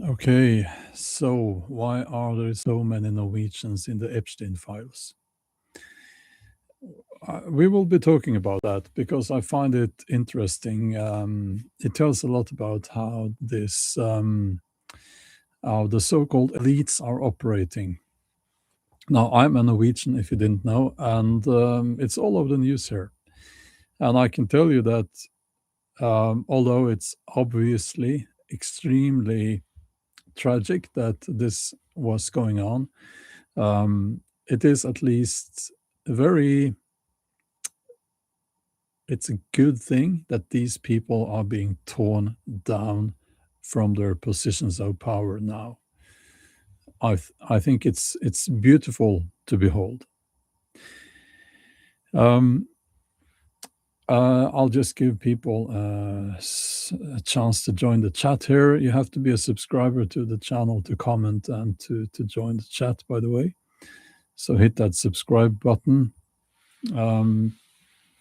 Okay, so why are there so many Norwegians in the Epstein files? We will be talking about that because I find it interesting. It tells a lot about how the so-called elites are operating. Now, I'm a Norwegian, if you didn't know, and it's all over the news here. And I can tell you that although it's obviously extremely tragic that this was going on, it is at least very it's a good thing that these people are being torn down from their positions of power now. I think it's beautiful to behold. Um, I'll just give people a chance to join the chat here. You have to be a subscriber to the channel to comment and to join the chat, by the way. So hit that subscribe button.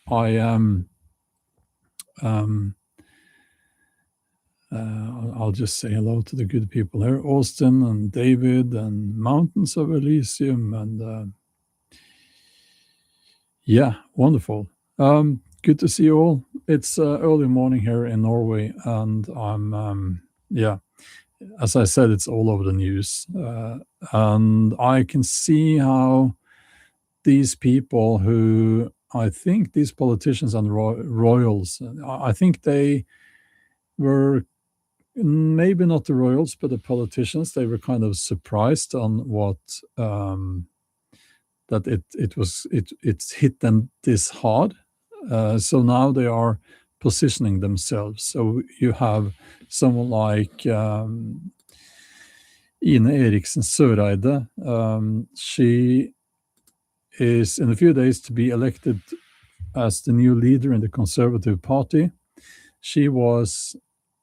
I am I'll just say hello to the good people here, Austin and David and Mountains of Elysium. And yeah, wonderful. Good to see you all. It's early morning here in Norway, and yeah, as I said, it's all over the news. And I can see how these people who I think these politicians and royals, I think they were maybe not the royals, but the politicians. They were kind of surprised on what that it's hit them this hard. So now they are positioning themselves. So you have someone like Ine Eriksen Søreide. She is in a few days to be elected as the new leader in the Conservative Party. She was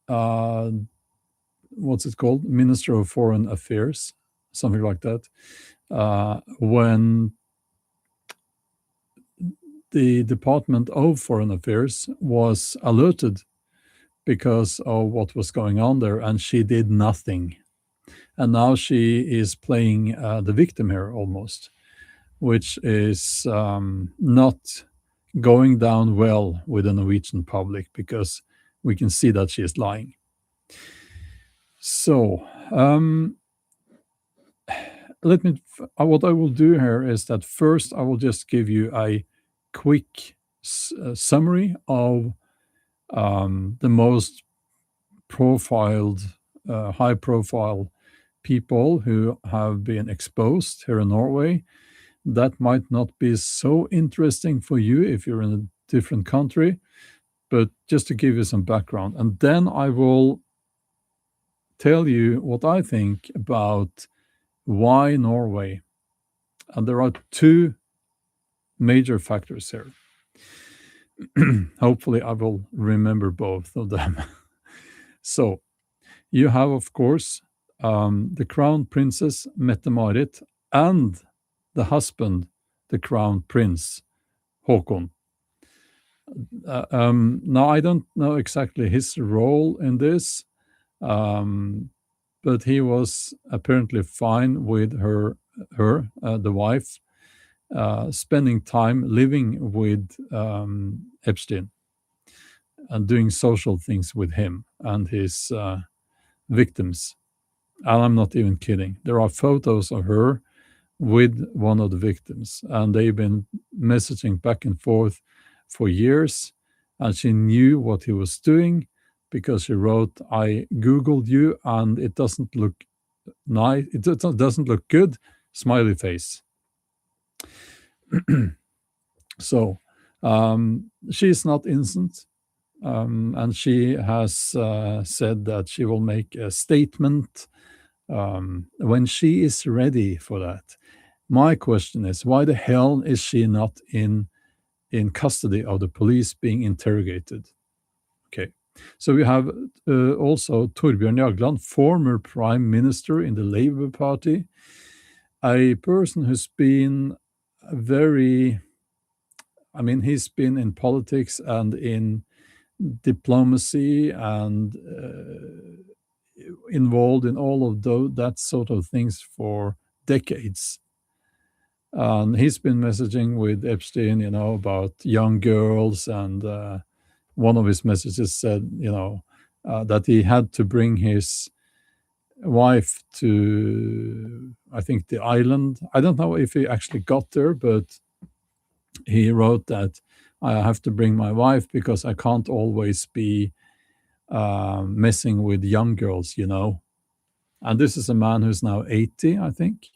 what's it called? Minister of Foreign Affairs, something like that. When the Department of Foreign Affairs was alerted because of what was going on there, and she did nothing. And now she is playing the victim here almost, which is not going down well with the Norwegian public because we can see that she is lying. So what I will do here is that first I will just give you a quick summary of the most high profile people who have been exposed here in Norway. That might not be so interesting for you if you're in a different country, but just to give you some background. And then I will tell you what I think about why Norway. And there are two major factors here. Hopefully, I will remember both of them. So, you have, of course, the Crown Princess Mette-Marit and the husband, the Crown Prince Haakon. Now, I don't know exactly his role in this, but he was apparently fine with her, the wife, spending time living with Epstein and doing social things with him and his victims. And I'm not even kidding. There are photos of her with one of the victims, and they've been messaging back and forth for years. And she knew what he was doing because she wrote, "I Googled you and it doesn't look nice. It doesn't look good." Smiley face. So she's not innocent. And she has said that she will make a statement when she is ready for that. My question is, why the hell is she not in custody of the police being interrogated? Okay. So we have also Torbjørn Jagland, former prime minister in the Labour Party, a person who's been he's been in politics and in diplomacy and involved in all of that sort of things for decades. And he's been messaging with Epstein, about young girls. And one of his messages said, that he had to bring his wife to, I think, the island. I don't know if he actually got there, but he wrote that I have to bring my wife because I can't always be messing with young girls. And this is a man who's now 80, I think.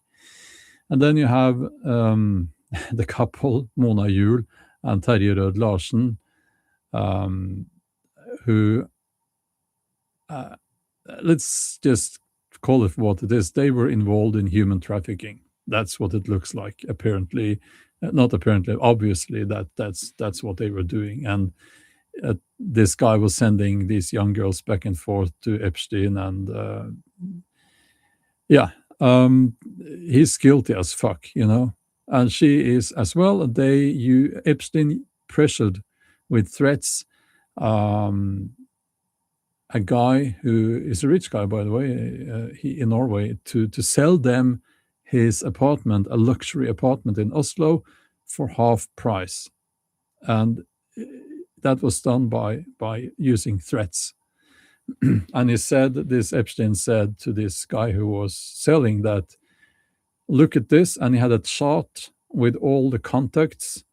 And then you have the couple, Mona Juul and Terje Rød Larsen, who, let's just call it what it is. They were involved in human trafficking. That's what it looks like, apparently. Not apparently, obviously, that's what they were doing. And this guy was sending these young girls back and forth to Epstein, and yeah, he's guilty as fuck, and she is as well. Epstein pressured with threats a guy who is a rich guy, by the way, he in Norway, to sell them his apartment, a luxury apartment in Oslo, for half price, and that was done by using threats. And this Epstein said to this guy who was selling that, look at this, and he had a chart with all the contacts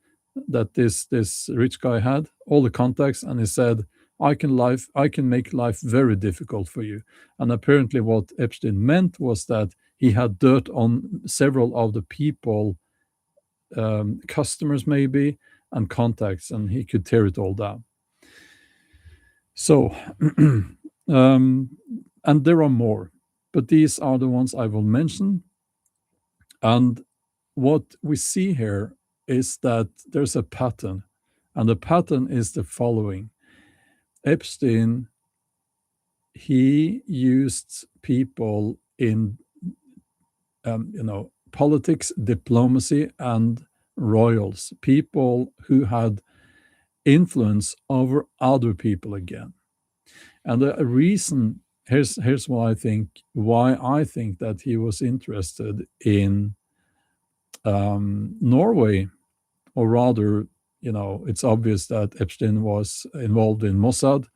that this rich guy had, all the contacts, and he said, I can make life very difficult for you. And apparently what Epstein meant was that he had dirt on several of the people, customers maybe, and contacts, and he could tear it all down. So, and there are more, but these are the ones I will mention. And what we see here is that there's a pattern, and the pattern is the following. Epstein, he used people in, politics, diplomacy, and royals, people who had influence over other people again. And the reason, here's why I think that he was interested in Norway, or rather, it's obvious that Epstein was involved in Mossad,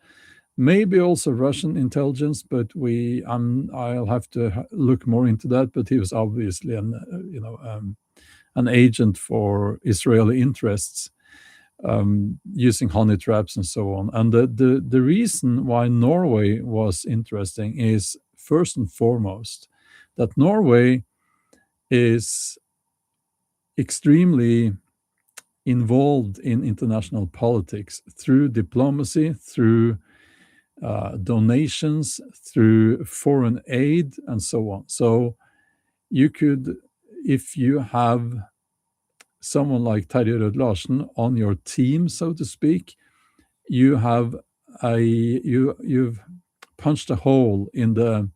maybe also Russian intelligence, but I'll have to look more into that. But he was obviously an agent for Israeli interests, using honey traps and so on. And the reason why Norway was interesting is, first and foremost, that Norway is extremely involved in international politics through diplomacy, through donations, through foreign aid, and so on. So you could, if you have someone like Terje Rød Larsen on your team, so to speak, you've punched a hole in the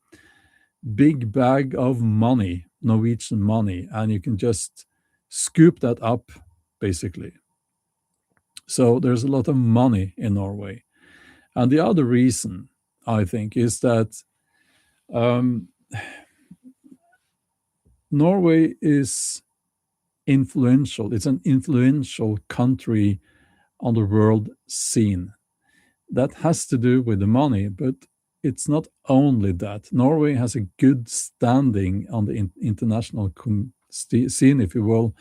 big bag of money, Norwegian money, and you can just scoop that up, basically. So there's a lot of money in Norway. And the other reason, I think, is that Norway is influential. It's an influential country on the world scene. That has to do with the money, but it's not only that. Norway has a good standing on the international scene, if you will.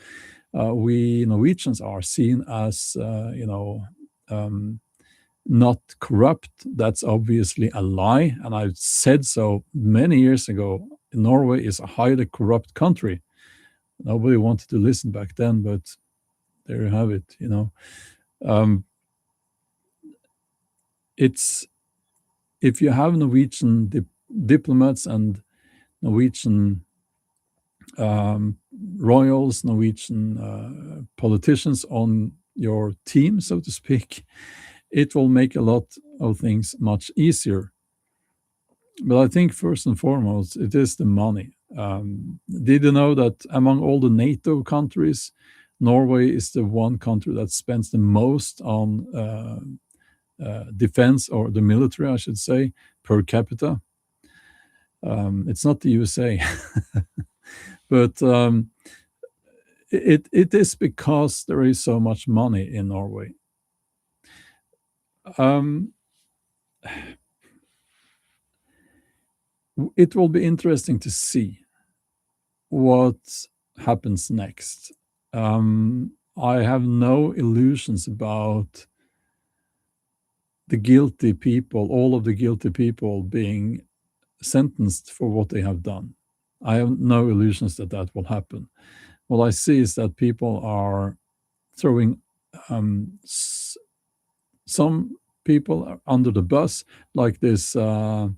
We Norwegians are seen as, not corrupt. That's obviously a lie, and I've said so many years ago. Norway is a highly corrupt country. Nobody wanted to listen back then, but there you have it. It's, if you have Norwegian diplomats and Norwegian royals, Norwegian politicians on your team, so to speak, it will make a lot of things much easier. But I think first and foremost, it is the money. Did you know that among all the NATO countries, Norway is the one country that spends the most on defense, or the military, I should say, per capita? It's not the USA, but it is because there is so much money in Norway. Um, it will be interesting to see what happens next. I have no illusions about the guilty people, all of the guilty people being sentenced for what they have done. I have no illusions that that will happen. What I see is that people are throwing s- some people under the bus, like this. I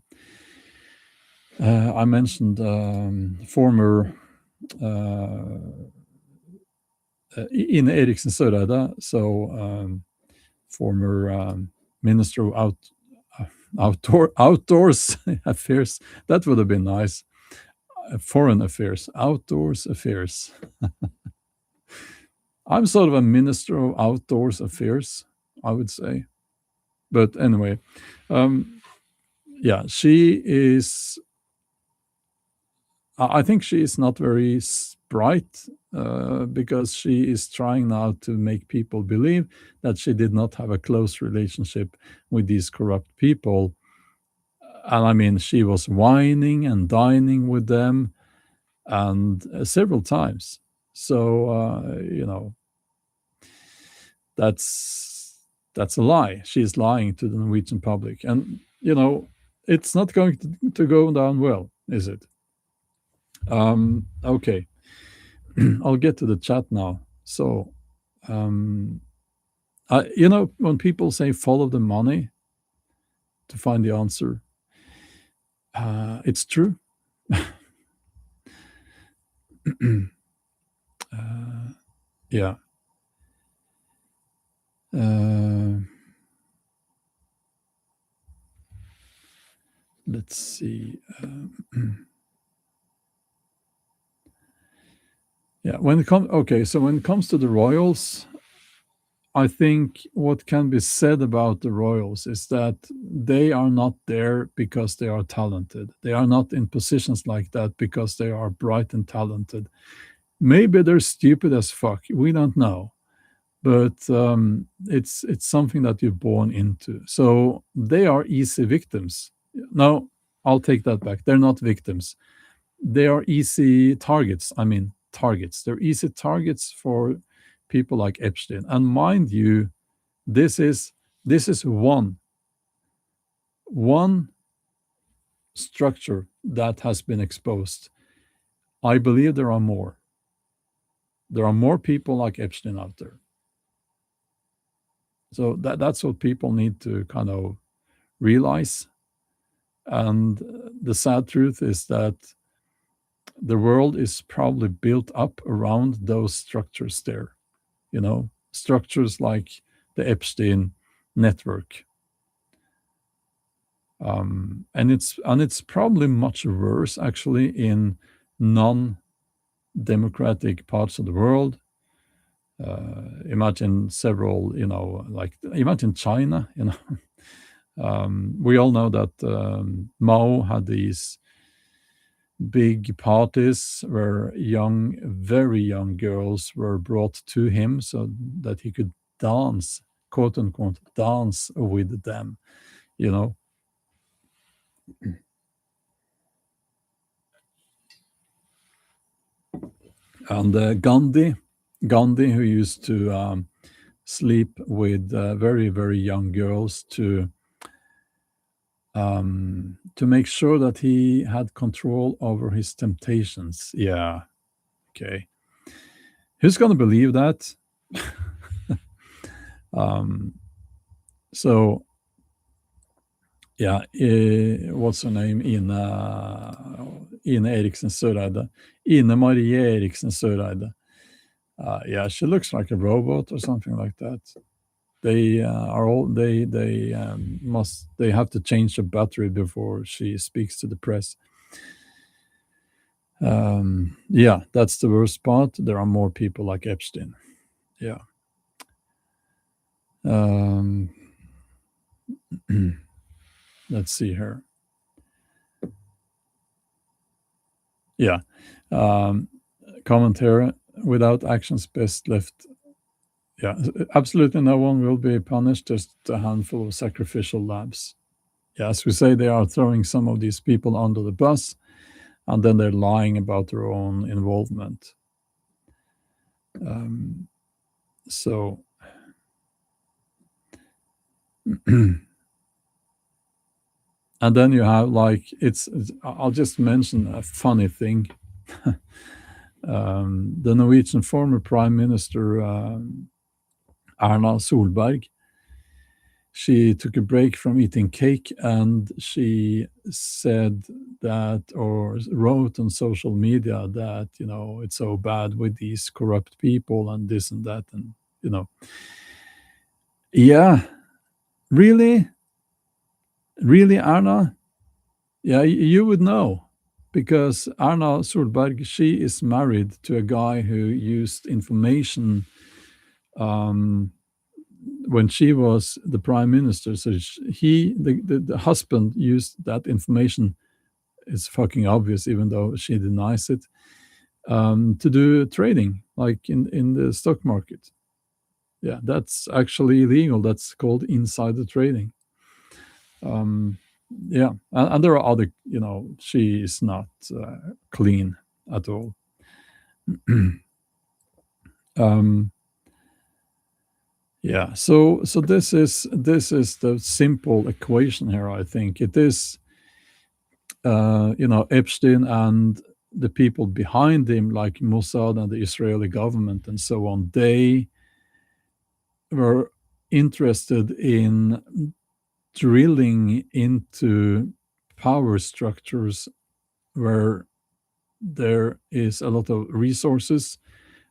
mentioned former Ine Eriksen Søreide, so former minister of outdoors affairs. That would have been nice. Foreign affairs, outdoors affairs. I'm sort of a minister of outdoors affairs, I would say. But anyway, um, yeah, she is. I think she is not very bright because she is trying now to make people believe that she did not have a close relationship with these corrupt people. And I mean, she was whining and dining with them and several times. So that's a lie. She is lying to the Norwegian public, and it's not going to go down well, is it? Okay, I'll get to the chat now. So, when people say follow the money to find the answer, it's true. Yeah. Uh, let's see. Yeah, so when it comes to the royals, I think what can be said about the royals is that they are not there because they are talented. They are not in positions like that because they are bright and talented. Maybe they're stupid as fuck. We don't know, but it's something that you're born into. So they are easy victims. No, I'll take that back. They're not victims. They are easy targets. I mean, targets. They're easy targets for people like Epstein. And mind you, this is one structure that has been exposed. I believe there are more. There are more people like Epstein out there. So that's what people need to kind of realize. And the sad truth is that the world is probably built up around those structures there, structures like the Epstein network. And it's probably much worse actually in non-democratic parts of the world. Imagine several, like imagine China. We all know that Mao had these big parties where very young girls were brought to him so that he could dance, quote unquote, dance with them, you know. And Gandhi, who used to sleep with very, very young girls to make sure that he had control over his temptations. Yeah, okay. Who's going to believe that? Um, so, yeah, what's her name? Ine Eriksen Søreide. Ine Marie Eriksen Søreide. Yeah, she looks like a robot or something like that. They are all they have to change the battery before she speaks to the press. Yeah, that's the worst part. There are more people like Epstein. Yeah. Um, let's see here. Yeah. Um, Comment here: without actions best left. Yeah, absolutely no one will be punished, just a handful of sacrificial lambs. Yeah, as we say, they are throwing some of these people under the bus, and then they're lying about their own involvement. Um, so, and then you have like I'll just mention a funny thing. The Norwegian former Prime Minister Erna Solberg, she took a break from eating cake, and she said that, or wrote on social media that, it's so bad with these corrupt people and this and that. And, yeah, really? Really, Erna? Yeah, you would know, because Erna Solberg, she is married to a guy who used information um, when she was the prime minister. So the husband used that information. It's fucking obvious, even though she denies it, to do trading, like in the stock market. Yeah, that's actually illegal. That's called insider trading. Um, yeah, and there are other. She is not clean at all. um, yeah, so this is the simple equation here. I think it is. Epstein and the people behind him, like Mossad and the Israeli government and so on, they were interested in drilling into power structures where there is a lot of resources,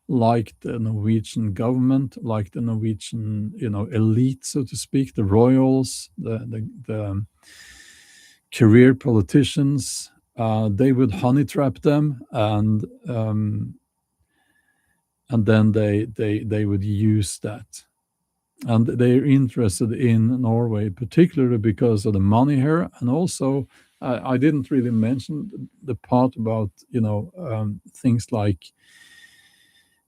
like the Norwegian government, like the Norwegian, elite, so to speak, the royals, the career politicians. They would honey trap them, and then they would use that. And they're interested in Norway, particularly because of the money here, and also I didn't really mention the part about things like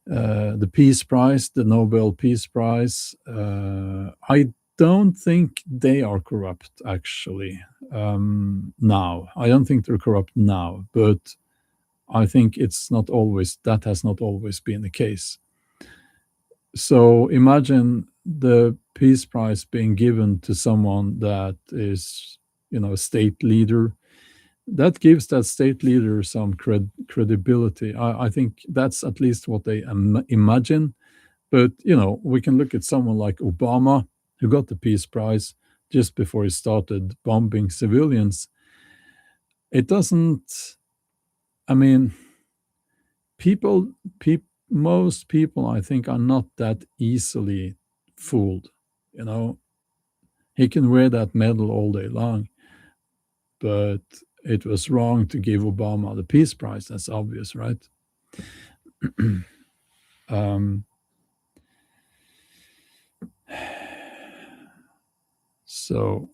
the Peace Prize, the Nobel Peace Prize. I don't think they are corrupt, actually. Now, I don't think they're corrupt now, but I think that has not always been the case. So imagine the Peace Prize being given to someone that is, a state leader. That gives that state leader some credibility. I think that's at least what they imagine. But, we can look at someone like Obama, who got the Peace Prize just before he started bombing civilians. It doesn't, I mean, people, most people, I think, are not that easily fooled. You know, he can wear that medal all day long, but it was wrong to give Obama the Peace Prize. That's obvious, right? um, so,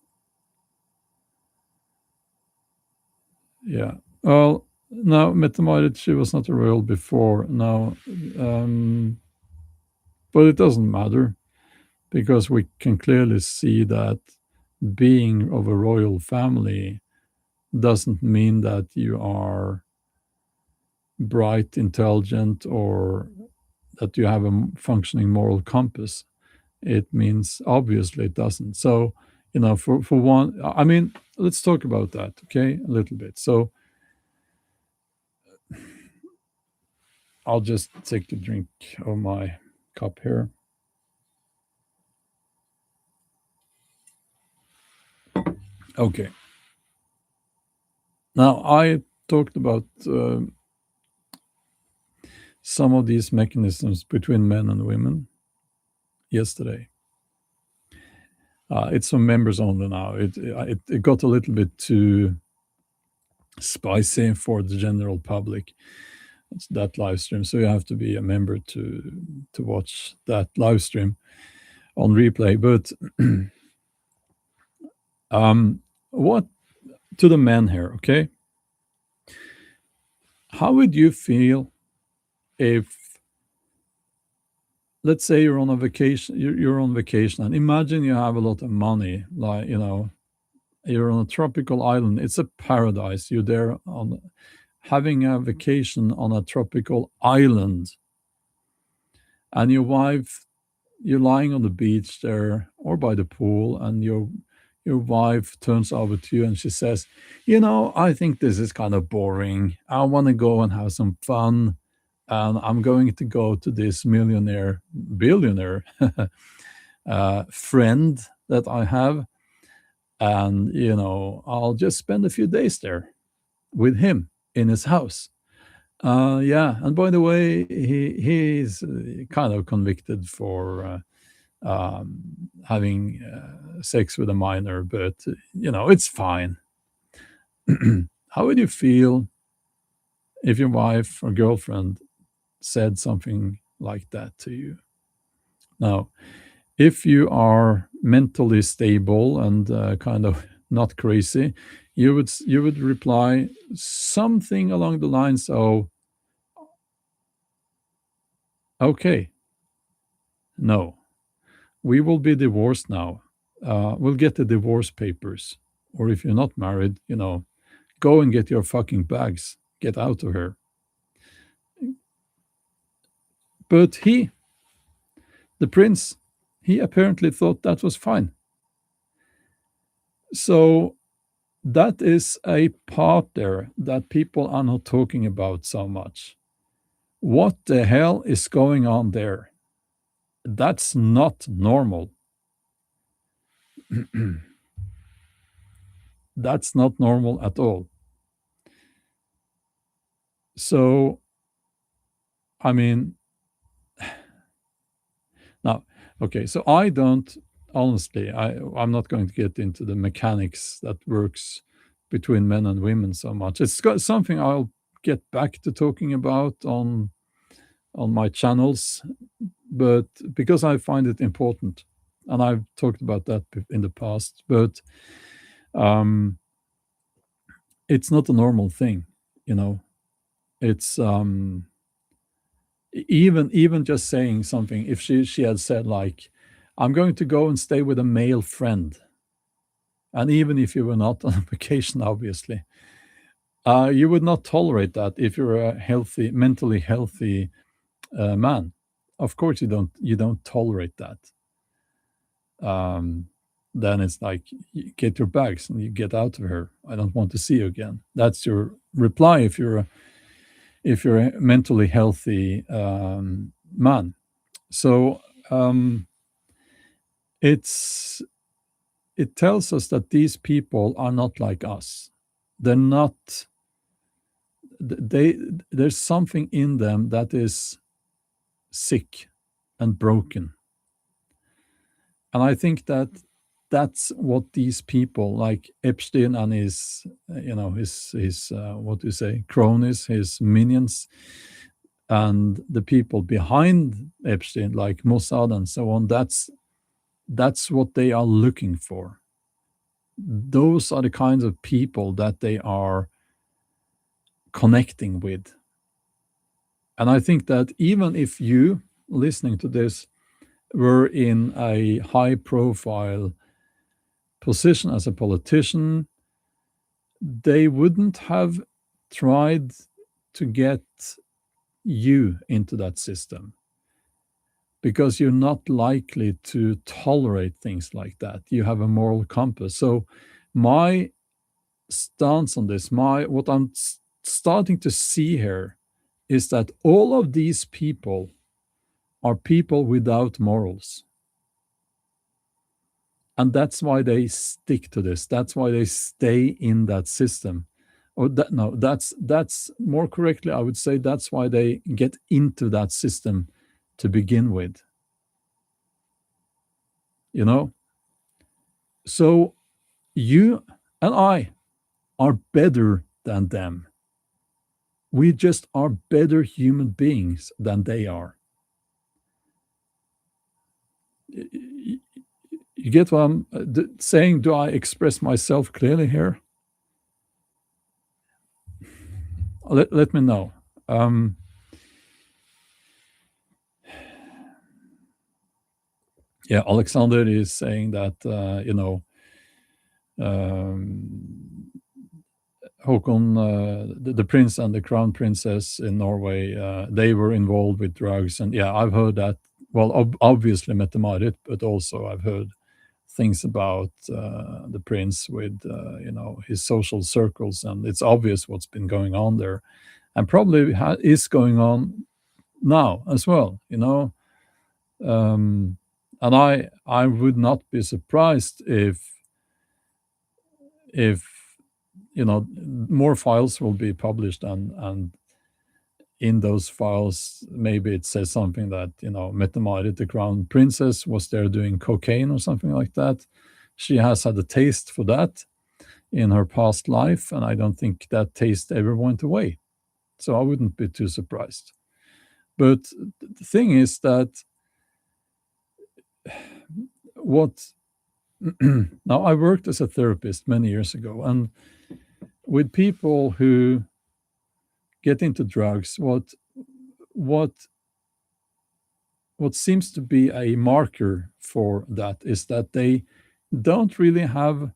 yeah. Well, now, Mette-Marit, she was not a royal before. Now, but it doesn't matter, because we can clearly see that being of a royal family doesn't mean that you are bright, intelligent, or that you have a functioning moral compass. It means, obviously it doesn't. So, for one, I mean, let's talk about that, okay, a little bit. So I'll just take a drink of my cup here. Okay. Now, I talked about some of these mechanisms between men and women yesterday. It's for members only now. It got a little bit too spicy for the general public. It's that live stream, so you have to be a member to watch that live stream on replay. But what to the men here, okay? How would you feel if, let's say, you're on a vacation, you're on vacation, and imagine you have a lot of money, like, you're on a tropical island. It's a paradise. You're there on having a vacation on a tropical island, and your wife, you're lying on the beach there or by the pool, and your wife turns over to you and she says, I think this is kind of boring. I want to go and have some fun, and I'm going to go to this billionaire friend that I have, and I'll just spend a few days there with him in his house. Yeah, and by the way, he's kind of convicted for having sex with a minor, but it's fine. How would you feel if your wife or girlfriend said something like that to you? Now, if you are mentally stable and kind of not crazy, you would reply something along the lines of, "Okay, no, we will be divorced now. We'll get the divorce papers, or if you're not married, go and get your fucking bags. Get out of here." But the prince, he apparently thought that was fine. So that is a part there that people are not talking about so much. What the hell is going on there? That's not normal. That's not normal at all. So, I mean, now, okay, so I don't, honestly, I'm not going to get into the mechanics that works between men and women so much. It's something I'll get back to talking about on my channels, but because I find it important, and I've talked about that in the past, but um, it's not a normal thing, you know. It's even just saying something. If she had said like, "I'm going to go and stay with a male friend," and even if you were not on vacation, obviously, you would not tolerate that if you're a mentally healthy man. Of course, you don't tolerate that. um, then it's like, get your bags and you get out of here. I don't want to see you again. That's your reply if you're a mentally healthy man. So it's it tells us that these people are not like us. They're not. They There's something in them that is sick and broken. And I think that that's what these people like Epstein and his what do you say, cronies, his minions, and the people behind Epstein, like Mossad and so on. That's what they are looking for. Those are the kinds of people that they are connecting with. And I think that even if you listening to this were in a high profile position as a politician, they wouldn't have tried to get you into that system because you're not likely to tolerate things like that. You have a moral compass. So my stance on this, my what I'm starting to see here is that all of these people are people without morals. And that's why they stick to this. That's why they stay in that system. Or that no, that's more correctly, I would say that's why they get into that system to begin with. You know? So you and I are better than them. We just are better human beings than they are. You get what I'm saying? Do I express myself clearly here? let me know. Um, yeah, Alexander is saying that um, Håkon, the prince and the crown princess in Norway, they were involved with drugs, and yeah, I've heard that. Well, obviously Mette-Marit, but also I've heard things about the prince with his social circles, and it's obvious what's been going on there, and probably is going on now as well. And I would not be surprised if more files will be published, and in those files maybe it says something that Mette-Marit, the crown princess, was there doing cocaine or something like that. She has had a taste for that in her past life, and I don't think that taste ever went away, so I wouldn't be too surprised. But the thing is that what now, I worked as a therapist many years ago, and with people who get into drugs, what what seems to be a marker for that is that they don't really have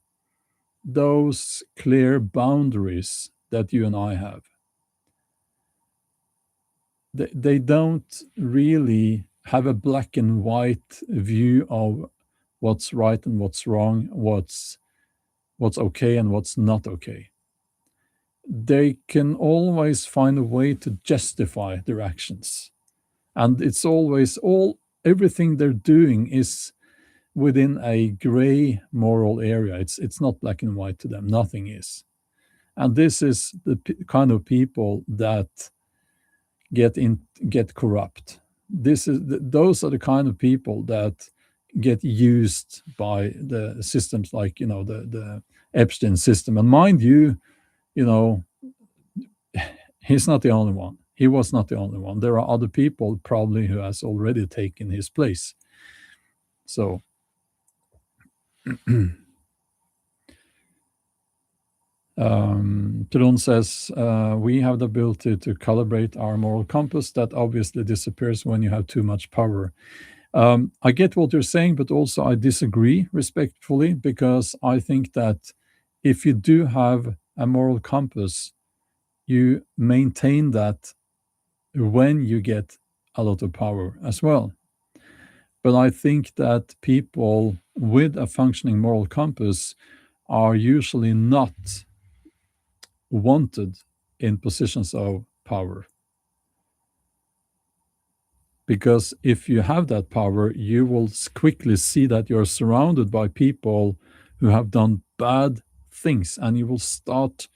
those clear boundaries that you and I have. They don't really have a black and white view of what's right and what's wrong, what's okay and what's not okay. They can always find a way to justify their actions, and it's always all everything they're doing is within a gray moral area. It's not black and white to them. Nothing is. And this is the kind of people that get corrupt. Those are the kind of people that get used by the systems like the Epstein system. And mind you, you know he's not the only one. He was not the only one. There are other people probably who has already taken his place. So Trond says, we have the ability to calibrate our moral compass. That obviously disappears when you have too much power. I get what you're saying, but also I disagree respectfully, because I think that if you do have a moral compass, you maintain that when you get a lot of power as well. But I think that people with a functioning moral compass are usually not wanted in positions of power. Because if you have that power, you will quickly see that you're surrounded by people who have done bad things, and you will start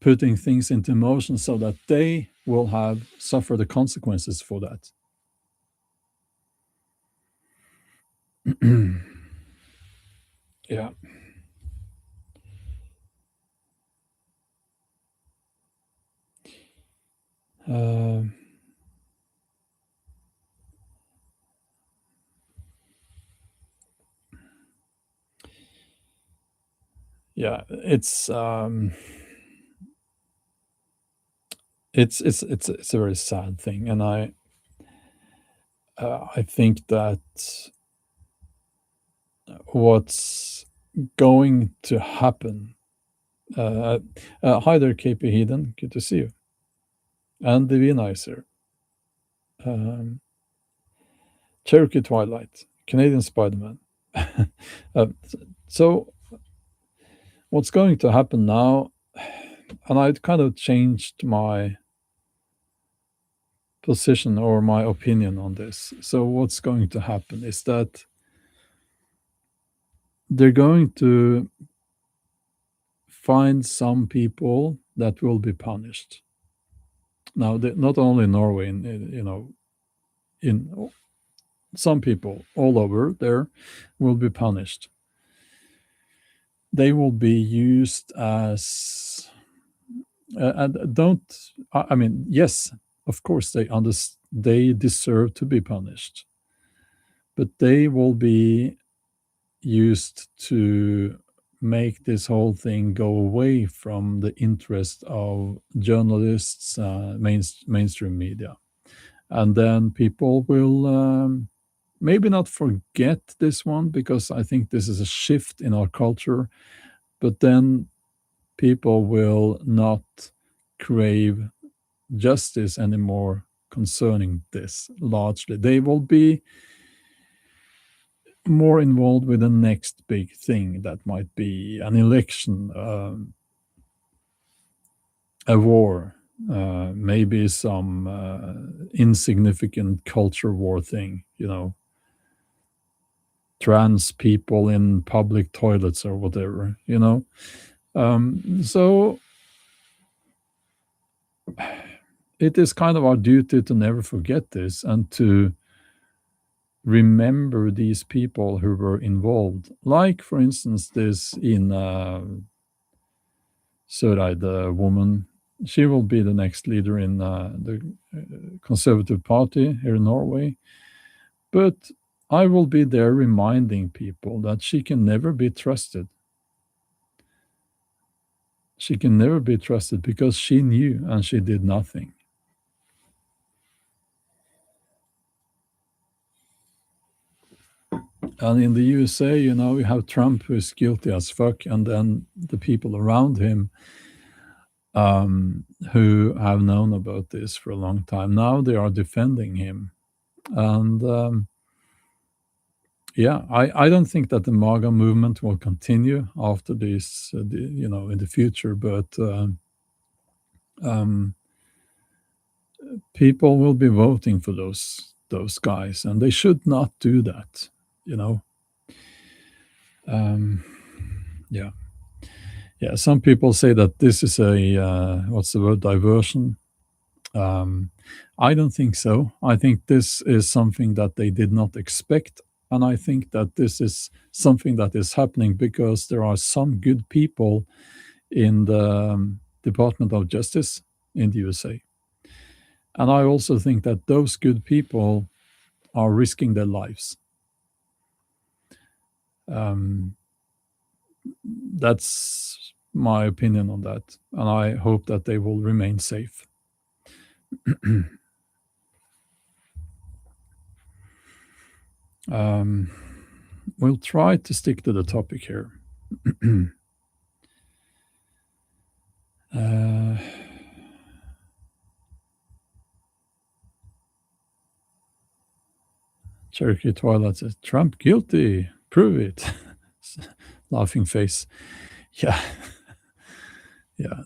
putting things into motion so that they will have suffer the consequences for that. Yeah. Uh, yeah, it's a very sad thing, and I think that what's going to happen. Hi there, KP Heathen. Good to see you. And Divinizer. Um, Cherokee Twilight. Canadian Spider-Man. uh, so what's going to happen now, and I kind of changed my position or my opinion on this. So what's going to happen is that they're going to find some people that will be punished. Now, not only in Norway, in some people all over there will be punished. They will be used as and don't I mean, yes, of course they deserve to be punished, but they will be used to make this whole thing go away from the interest of journalists, mainstream media. And then people will maybe not forget this one, because I think this is a shift in our culture, but then people will not crave justice anymore concerning this largely. They will be more involved with the next big thing that might be an election, a war, maybe some insignificant culture war thing, trans people in public toilets or whatever. So it is kind of our duty to never forget this and to remember these people who were involved. Like, for instance, this in Søreide, the woman. She will be the next leader in the Conservative Party here in Norway. But I will be there reminding people that she can never be trusted. She can never be trusted because she knew and she did nothing. And in the USA, you have Trump, who is guilty as fuck, and then the people around him who have known about this for a long time. Now they are defending him. And yeah, I don't think that the MAGA movement will continue after this, in the future, but people will be voting for those guys, and they should not do that. Yeah. Yeah, some people say that this is a what's the word, diversion. I don't think so. I think this is something that they did not expect, and I think that this is something that is happening because there are some good people in the Department of Justice in the USA. And I also think that those good people are risking their lives. That's my opinion on that, and I hope that they will remain safe. We'll try to stick to the topic here. Cherokee Twilight says, Trump guilty, prove it. Laughing face. Yeah. Yeah.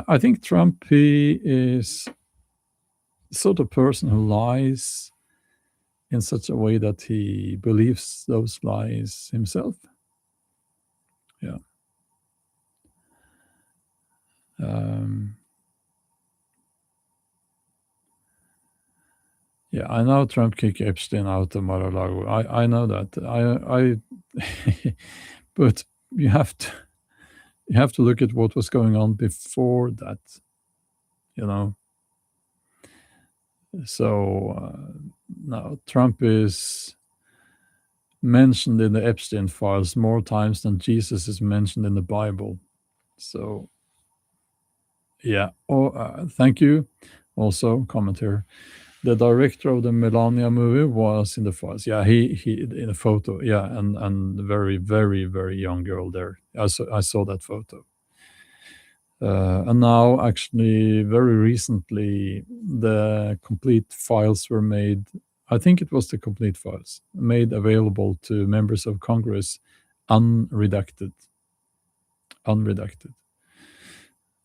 I think Trump, he is sort of person who lies in such a way that he believes those lies himself. Yeah. Yeah, I know Trump kicked Epstein out of Mar-a-Lago. I know that. But you have to look at what was going on before that. So now Trump is mentioned in the Epstein files more times than Jesus is mentioned in the Bible. So yeah. Thank you. Also, comment here. The director of the Melania movie was in the files. Yeah, he in a photo. Yeah, and very, very, very young girl there. I saw that photo. And now, actually, very recently, the complete files were made. I think it was the complete files made available to members of Congress, unredacted,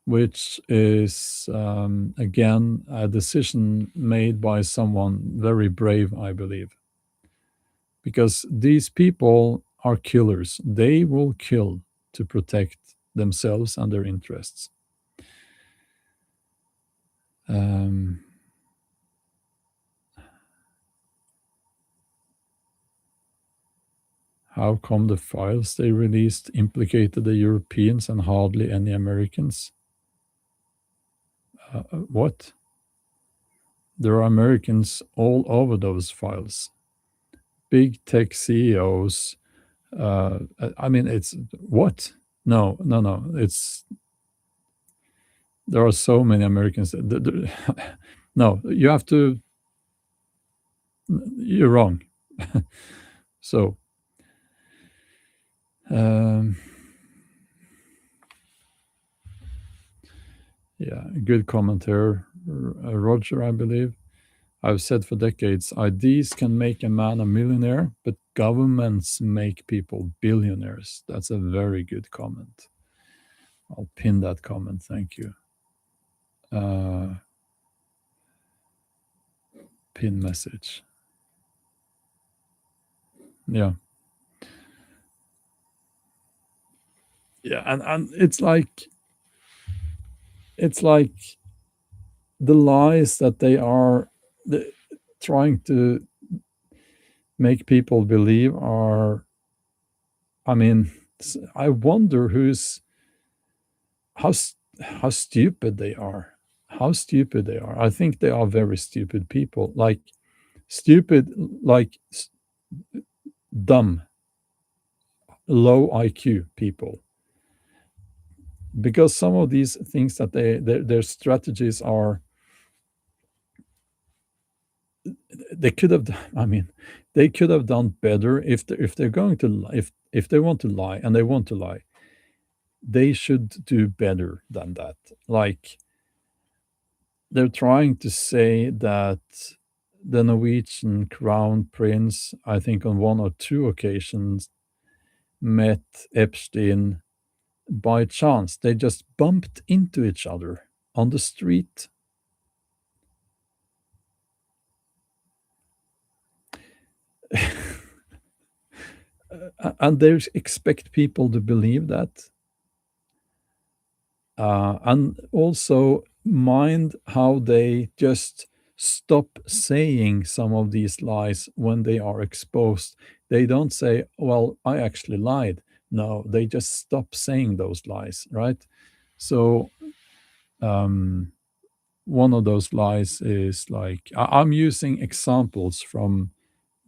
which is again a decision made by someone very brave, I believe, because these people are killers. They will kill to protect themselves and their interests. How come the files they released implicated the Europeans and hardly any Americans? What? There are Americans all over those files. Big tech CEOs, I mean, it's what? No, no, no. It's there are so many Americans. No, you have to. You're wrong. So, um, yeah, good comment here, Roger, I believe. I've said for decades, ideas can make a man a millionaire, but governments make people billionaires. That's a very good comment. I'll pin that comment. Thank you. Uh, Pin message. Yeah. Yeah. And it's like the lies that they are the, trying to make people believe are, I mean, I wonder how how stupid they are. How stupid they are. I think they are very stupid people. Like stupid, like dumb, low IQ people. Because some of these things that their strategies are, they could have. I mean, they could have done better if they're going to if they want to lie and they want to lie, they should do better than that. Like they're trying to say that the Norwegian crown prince, I think on one or two occasions, met Epstein by chance. They just bumped into each other on the street. And they expect people to believe that. And also mind how they just stop saying some of these lies when they are exposed. They don't say, well, I actually lied. No, they just stop saying those lies, right? So um, one of those lies is like, I'm using examples from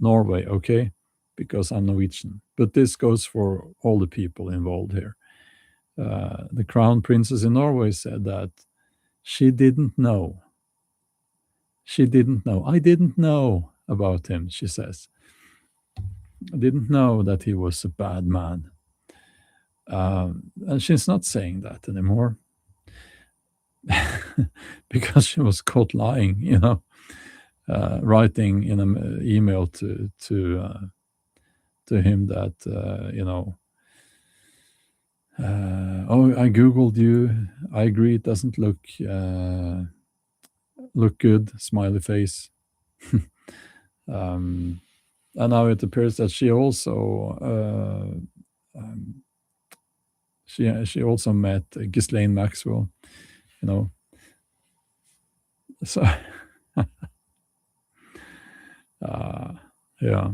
Norway, okay, because I'm Norwegian, but this goes for all the people involved here. The crown princess in Norway said that she didn't know. She didn't know. I didn't know about him, she says. I didn't know that he was a bad man. And she's not saying that anymore because she was caught lying, writing in an email to him that, oh, I Googled you. I agree it doesn't look good, smiley face. um, and now it appears that she also she also met Ghislaine Maxwell, you know. So uh, yeah,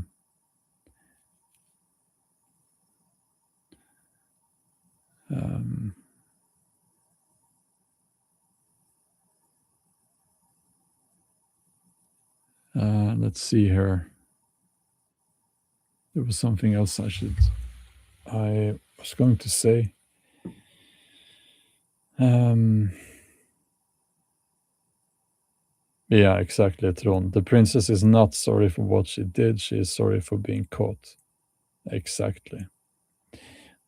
um, let's see here. There was something else I was going to say. Um, yeah, exactly, Tron. The princess is not sorry for what she did. She is sorry for being caught. Exactly.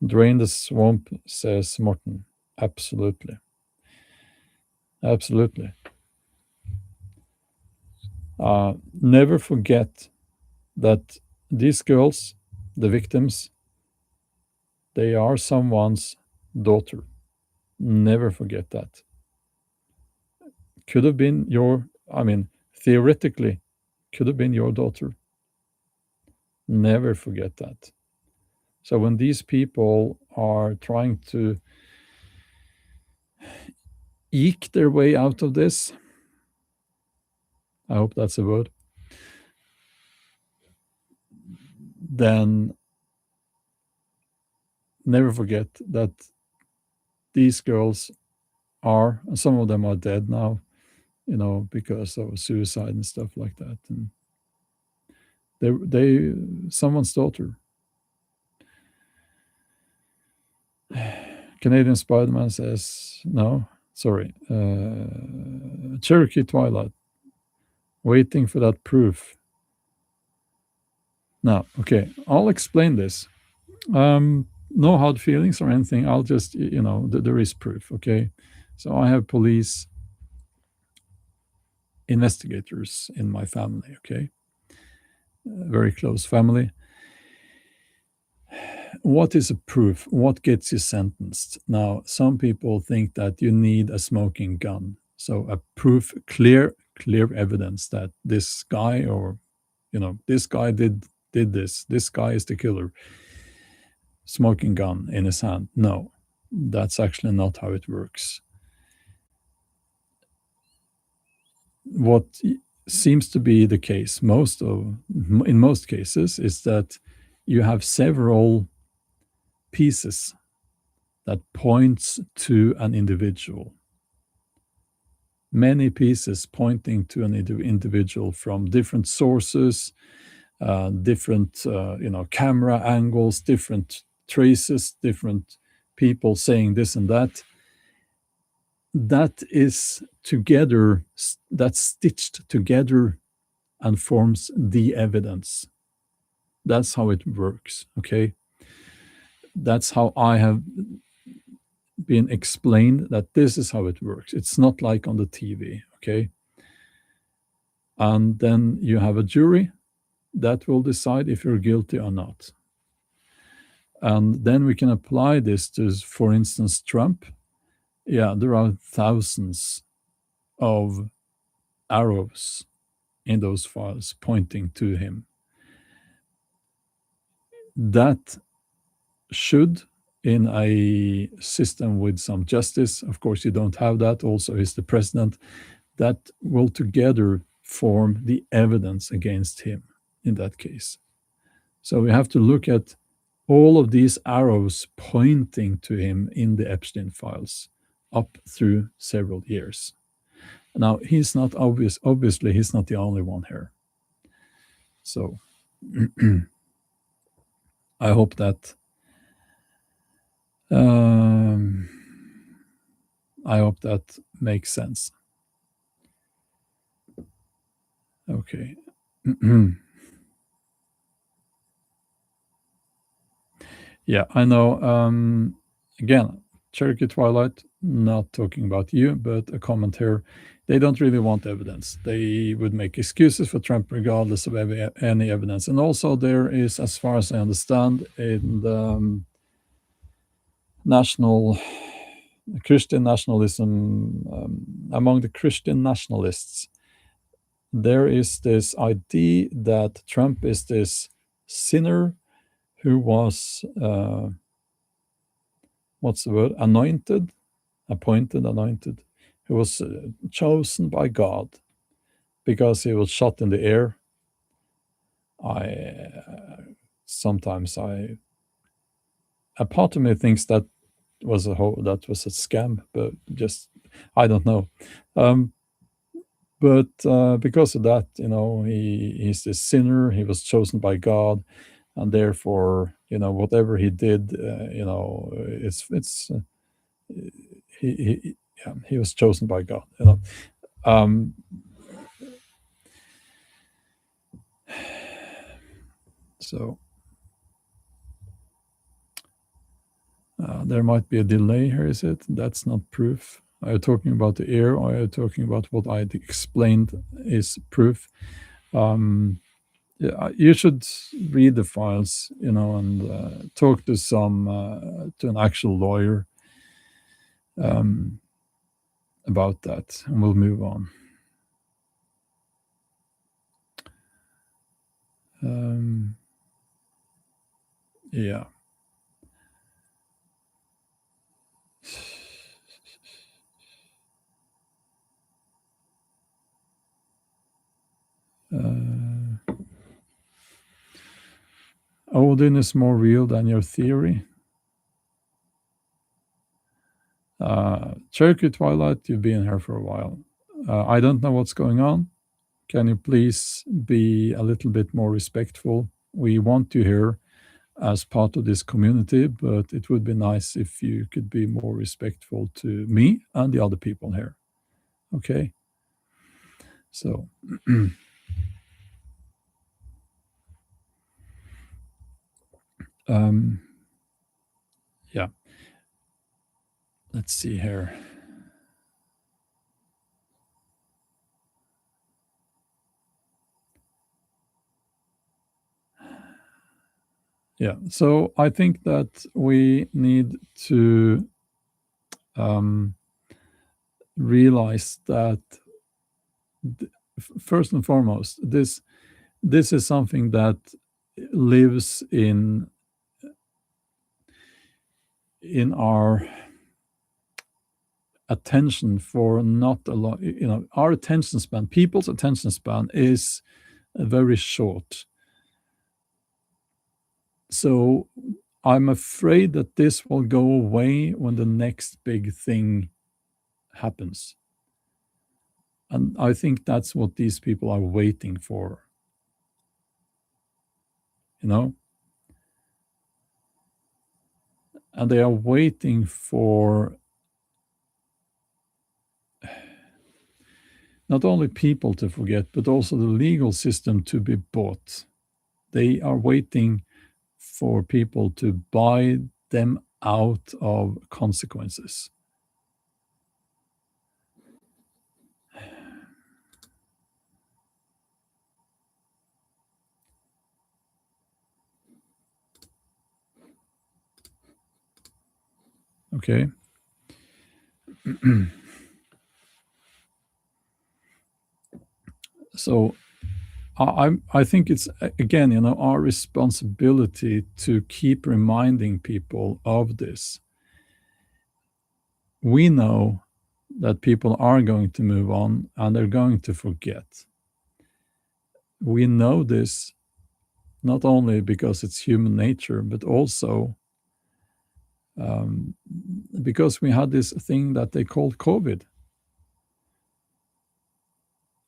Drain the swamp, says Morton. Absolutely. Absolutely. Never forget that these girls, the victims, they are someone's daughter. Never forget that. Could have been I mean, theoretically, could have been your daughter. Never forget that. So when these people are trying to eke their way out of this, I hope that's a word, then never forget that these girls are, and some of them are dead now, because of suicide and stuff like that. And they someone's daughter. Canadian Spider-Man says no. Sorry. Cherokee Twilight. Waiting for that proof. Now, okay, I'll explain this. No hard feelings or anything. I'll just, there is proof, okay? So I have police investigators in my family, okay? Very close family. What is a proof? What gets you sentenced? Now, some people think that you need a smoking gun. So a proof, clear evidence that this guy or, this guy did this. This guy is the killer. Smoking gun in his hand. No, that's actually not how it works. What seems to be the case in most cases is that you have several pieces that points to an individual. Many pieces pointing to an individual from different sources, different camera angles, different traces, different people saying this and that. That is together, that's stitched together and forms the evidence. That's how it works, okay? That's how I have been explained that this is how it works. It's not like on the TV, okay? And then you have a jury that will decide if you're guilty or not. And then we can apply this to, for instance, Trump. Yeah, there are thousands of arrows in those files pointing to him. That should, in a system with some justice, of course you don't have that, also he's the president, that will together form the evidence against him in that case. So we have to look at all of these arrows pointing to him in the Epstein files up through several years. Now, he's not obviously he's not the only one here. So I hope that makes sense. Okay. Yeah, I know. Again, Cherokee Twilight, not talking about you, but a comment here. They don't really want evidence. They would make excuses for Trump regardless of any evidence. And also there is, as far as I understand, in the Christian nationalism, among the Christian nationalists, there is this idea that Trump is this sinner who was, what's the word, anointed, who was chosen by God because he was shot in the air. Sometimes a part of me thinks that was a scam, but just I don't know. But because of that, he's this sinner. He was chosen by God, and therefore, whatever he did, he was chosen by God. So there might be a delay here, is it? That's not proof. Are you talking about the air, or are you talking about what I explained is proof? You should read the files, and talk to an actual lawyer about that, and we'll move on. Yeah. Odin is more real than your theory. Cherokee Twilight, you've been here for a while. I don't know what's going on. Can you please be a little bit more respectful? We want you here, as part of this community, but it would be nice if you could be more respectful to me and the other people here. Okay? So, yeah. Let's see here. Yeah. So I think that we need to realize that first and foremost, this is something that lives in our attention for not a lot. Our attention span, people's attention span, is very short. So I'm afraid that this will go away when the next big thing happens. And I think that's what these people are waiting for. And they are waiting for not only people to forget, but also the legal system to be bought. They are waiting for people to buy them out of consequences. Okay. So I think it's, again, our responsibility to keep reminding people of this. We know that people are going to move on and they're going to forget. We know this not only because it's human nature, but also because we had this thing that they called COVID.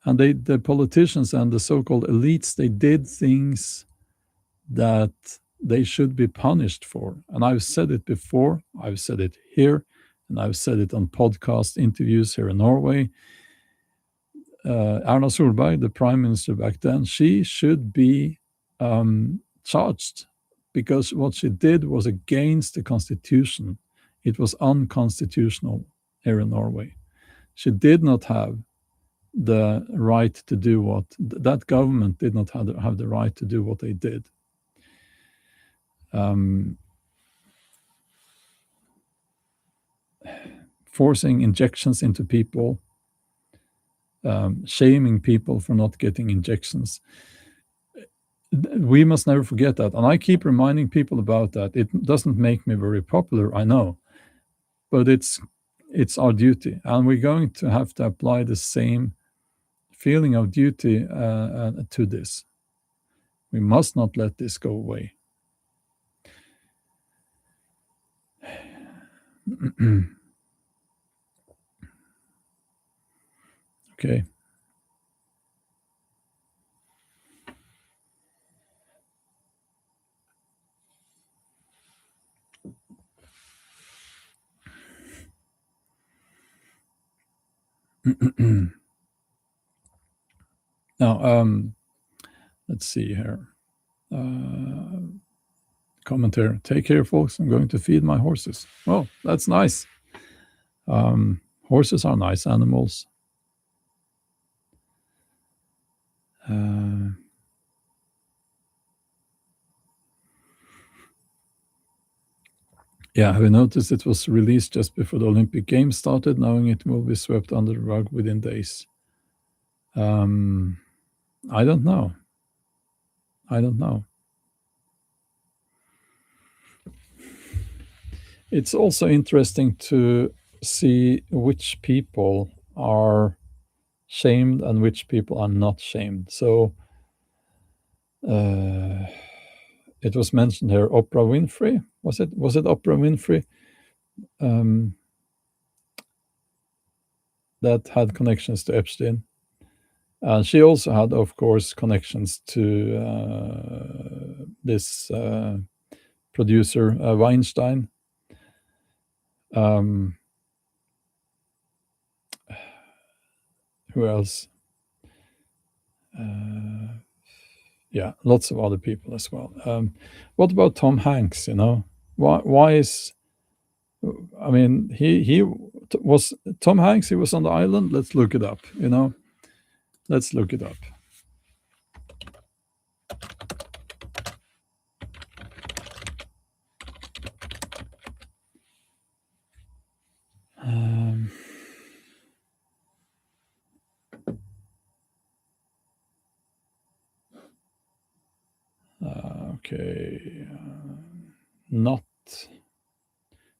And the politicians and the so-called elites, they did things that they should be punished for. And I've said it before, I've said it here, and I've said it on podcast interviews here in Norway. Erna Solberg, the prime minister back then, she should be charged because what she did was against the constitution. It was unconstitutional here in Norway. She did not have the right to do what that government did not have the right to do what they did. Forcing injections into people, shaming people for not getting injections. We must never forget that. And I keep reminding people about that. It doesn't make me very popular, I know, but it's our duty. And we're going to have to apply the same feeling of duty to this. We must not let this go away. Okay. Now, let's see here. Comment here. Take care, folks. I'm going to feed my horses. Oh, that's nice. Horses are nice animals. Yeah, have you noticed it was released just before the Olympic Games started, knowing it will be swept under the rug within days? I don't know. It's also interesting to see which people are shamed and which people are not shamed. So it was mentioned here, Oprah Winfrey. Was it Oprah Winfrey that had connections to Epstein? And she also had, of course, connections to this producer Weinstein. Um, who else? Yeah, lots of other people as well. What about Tom Hanks? Why is I mean he was Tom Hanks. He was on the island. Let's look it up. Let's look it up. Um, okay, not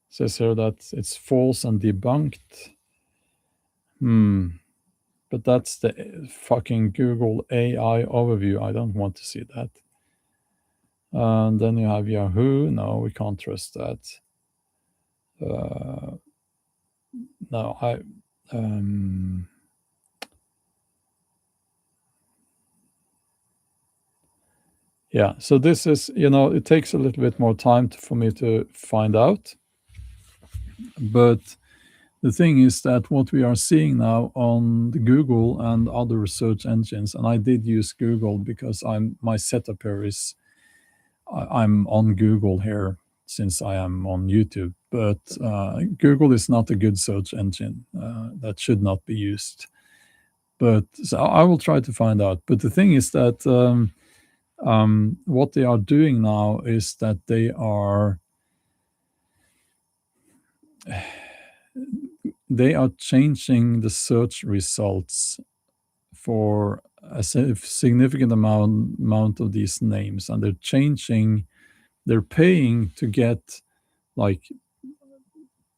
says here that it's false and debunked. But that's the fucking Google AI overview. I don't want to see that. And then you have Yahoo. No, we can't trust that. No, yeah. So this is, it takes a little bit more time for me to find out. But the thing is that what we are seeing now on the Google and other research engines, and I did use Google because my setup here is I'm on Google here since I am on YouTube. But Google is not a good search engine. That should not be used. But so I will try to find out. But the thing is that what they are doing now is that they are changing the search results for a significant amount of these names, and they're paying to get, like,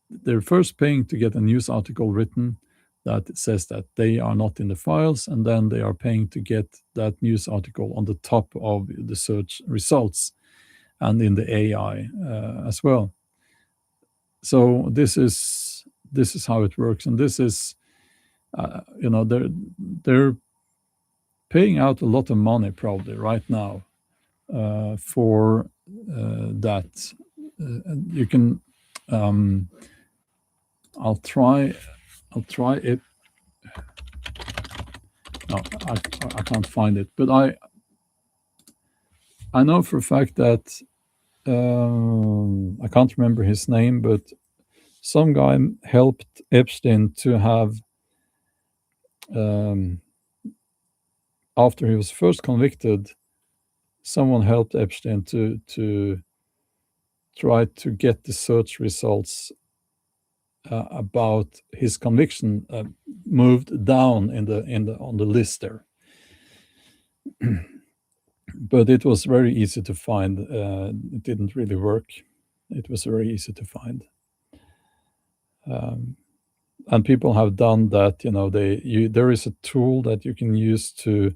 they're first paying to get a news article written that says that they are not in the files, and then they are paying to get that news article on the top of the search results and in the AI as well. So this is how it works, and this is they're paying out a lot of money probably right now for that. You can I'll try it. No, I can't find it, but I know for a fact that I can't remember his name, but some guy helped Epstein to have, after he was first convicted, someone helped Epstein to try to get the search results about his conviction moved down on the list there. But it was very easy to find. It didn't really work. It was very easy to find. And people have done that. There is a tool that you can use to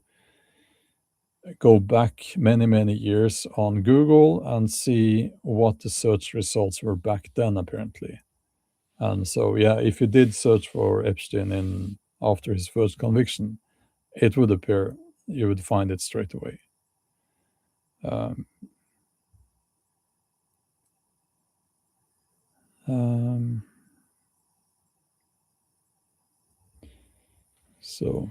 go back many years on Google and see what the search results were back then, apparently. And so, yeah, if you did search for Epstein after his first conviction, it would appear. You would find it straight away. Um, so,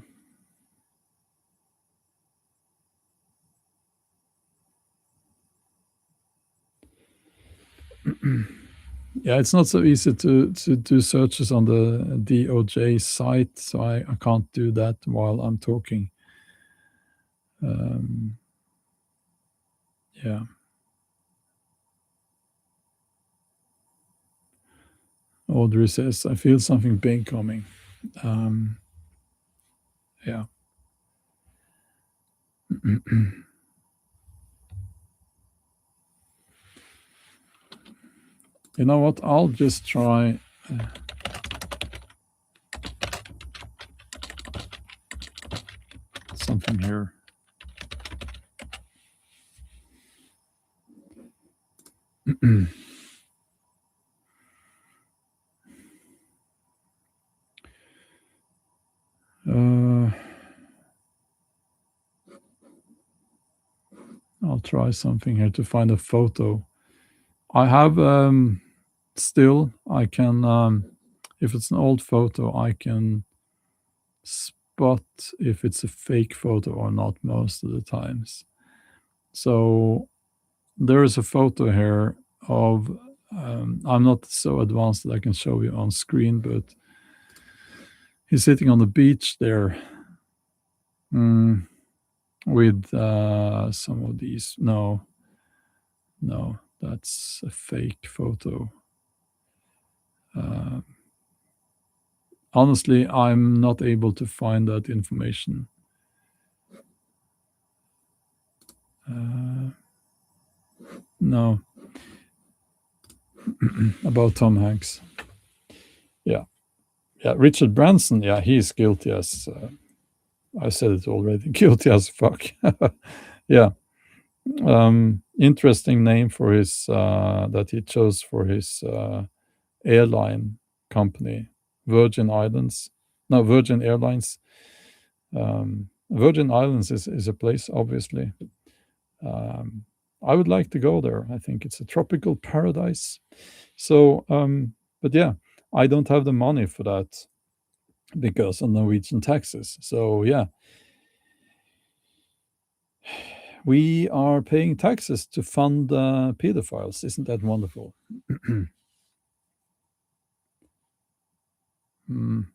yeah, it's not so easy to do searches on the DOJ site, so I can't do that while I'm talking. Yeah. Audrey says, I feel something big coming. Yeah. You know what? I'll just try. Something here. I'll try something here to find a photo I have still, I can, if it's an old photo, I can spot if it's a fake photo or not most of the times. So there is a photo here of, I'm not so advanced that I can show you on screen, but he's sitting on the beach there, with some of these. No, no, that's a fake photo. Honestly, I'm not able to find that information. No, about Tom Hanks. Yeah, yeah. Richard Branson. Yeah, he's guilty as, I said it already. Guilty as fuck. Yeah. Interesting name for his, that he chose for his airline company, Virgin Islands. No, Virgin Airlines. Virgin Islands is a place, obviously. I would like to go there. I think it's a tropical paradise. So, but yeah, I don't have the money for that because of Norwegian taxes. So, yeah, we are paying taxes to fund pedophiles. Isn't that wonderful? Mm.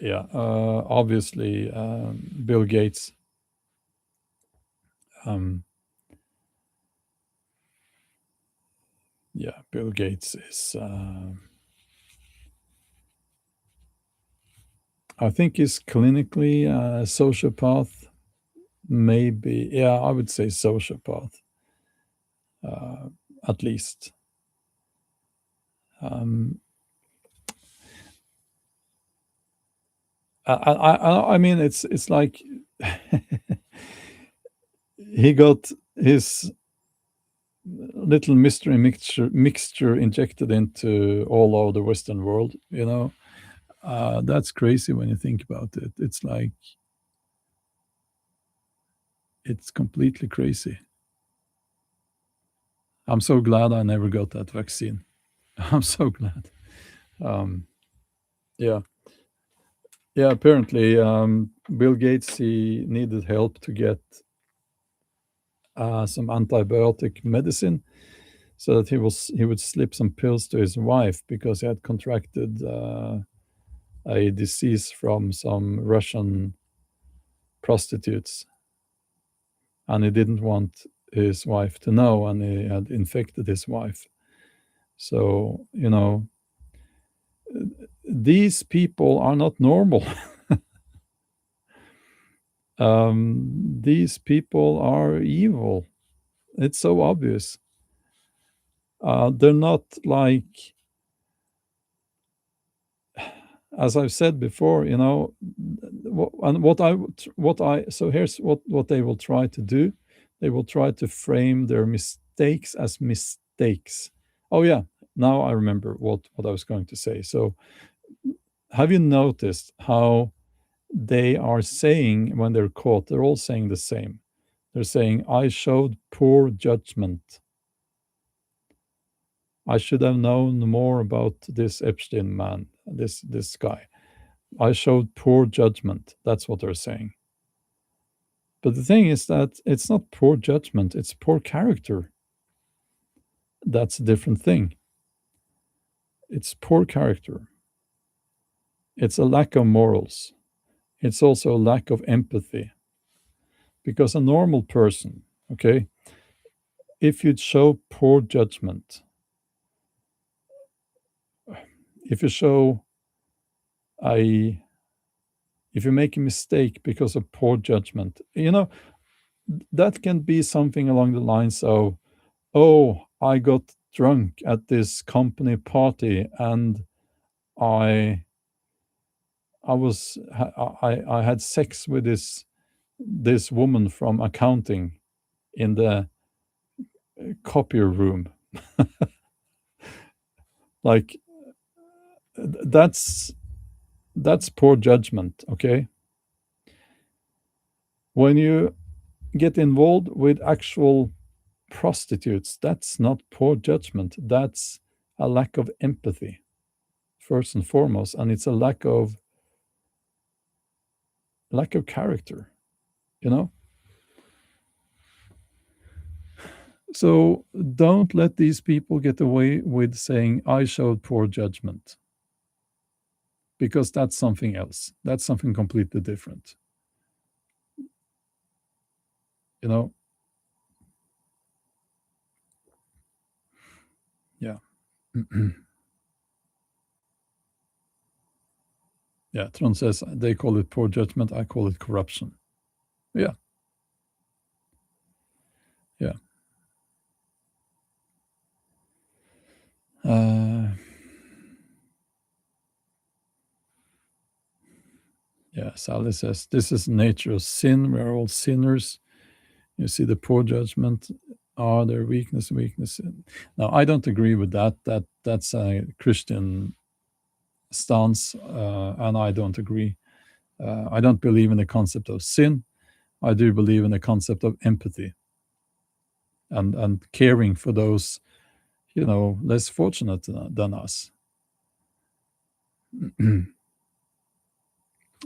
Yeah, obviously, Bill Gates. Um, yeah, Bill Gates is. I think he's clinically a sociopath. Maybe, yeah, I would say sociopath, at least. Um, I mean, it's like he got his little mystery mixture injected into all over the Western world. That's crazy when you think about it. It's like it's completely crazy. I'm so glad I never got that vaccine. I'm so glad. Um, yeah, yeah. Apparently, Bill Gates, he needed help to get some antibiotic medicine so that he would slip some pills to his wife because he had contracted a disease from some Russian prostitutes, and he didn't want his wife to know, and he had infected his wife. So these people are not normal. These people are evil. It's so obvious. They're not like, as I've said before, and so here's what they will try to do. They will try to frame their mistakes as mistakes. Oh yeah, now I remember what I was going to say. So have you noticed how they are saying when they're caught? They're all saying the same. They're saying, I showed poor judgment. I should have known more about this Epstein man, this guy. I showed poor judgment. That's what they're saying. But the thing is that it's not poor judgment, it's poor character. That's a different thing. It's poor character. It's a lack of morals. It's also a lack of empathy. Because a normal person, okay, if you'd show poor judgment, if you show a if you make a mistake because of poor judgment, that can be something along the lines of, oh, I got drunk at this company party and I I had sex with this woman from accounting in the copier room. Like that's poor judgment, okay? When you get involved with actual prostitutes, that's not poor judgment. That's a lack of empathy, first and foremost, and it's a lack of character. You know. So don't let these people get away with saying I showed poor judgment, because that's something else. That's something completely different. You know. Yeah. Yeah. Tron says they call it poor judgment. I call it corruption. Yeah. Yeah. Uh, yeah. Sally says this is nature of sin. We're all sinners. You see the poor judgment. Are there weakness? Now, I don't agree with that. That's a Christian stance, and I don't agree. I don't believe in the concept of sin. I do believe in the concept of empathy and caring for those, less fortunate than us.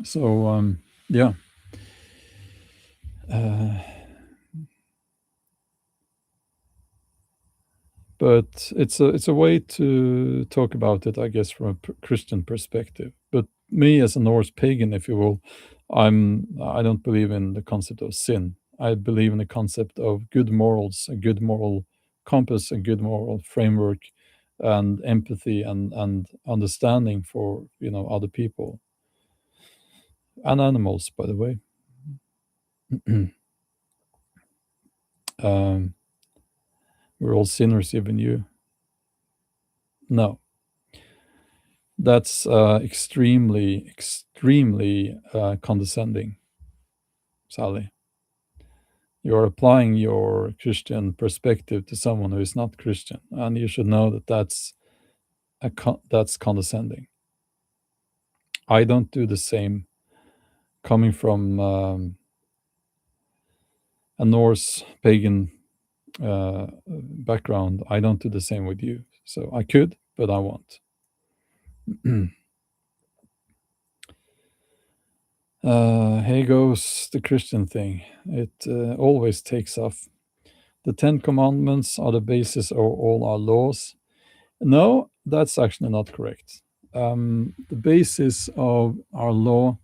So yeah. Uh, but it's a way to talk about it, I guess, from a Christian perspective. But me, as a Norse pagan, if you will, I don't believe in the concept of sin. I believe in the concept of good morals, a good moral compass, a good moral framework, and empathy and understanding for other people and animals, by the way. um, we're all sinners, even you. No, that's extremely condescending, Sally. You're applying your Christian perspective to someone who is not Christian, and you should know that that's condescending. I don't do the same. Coming from a Norse pagan background, I don't do the same with you. So I could, but I won't. Here goes the Christian thing. It always takes off. The Ten Commandments are the basis of all our laws. No, that's actually not correct. The basis of our law,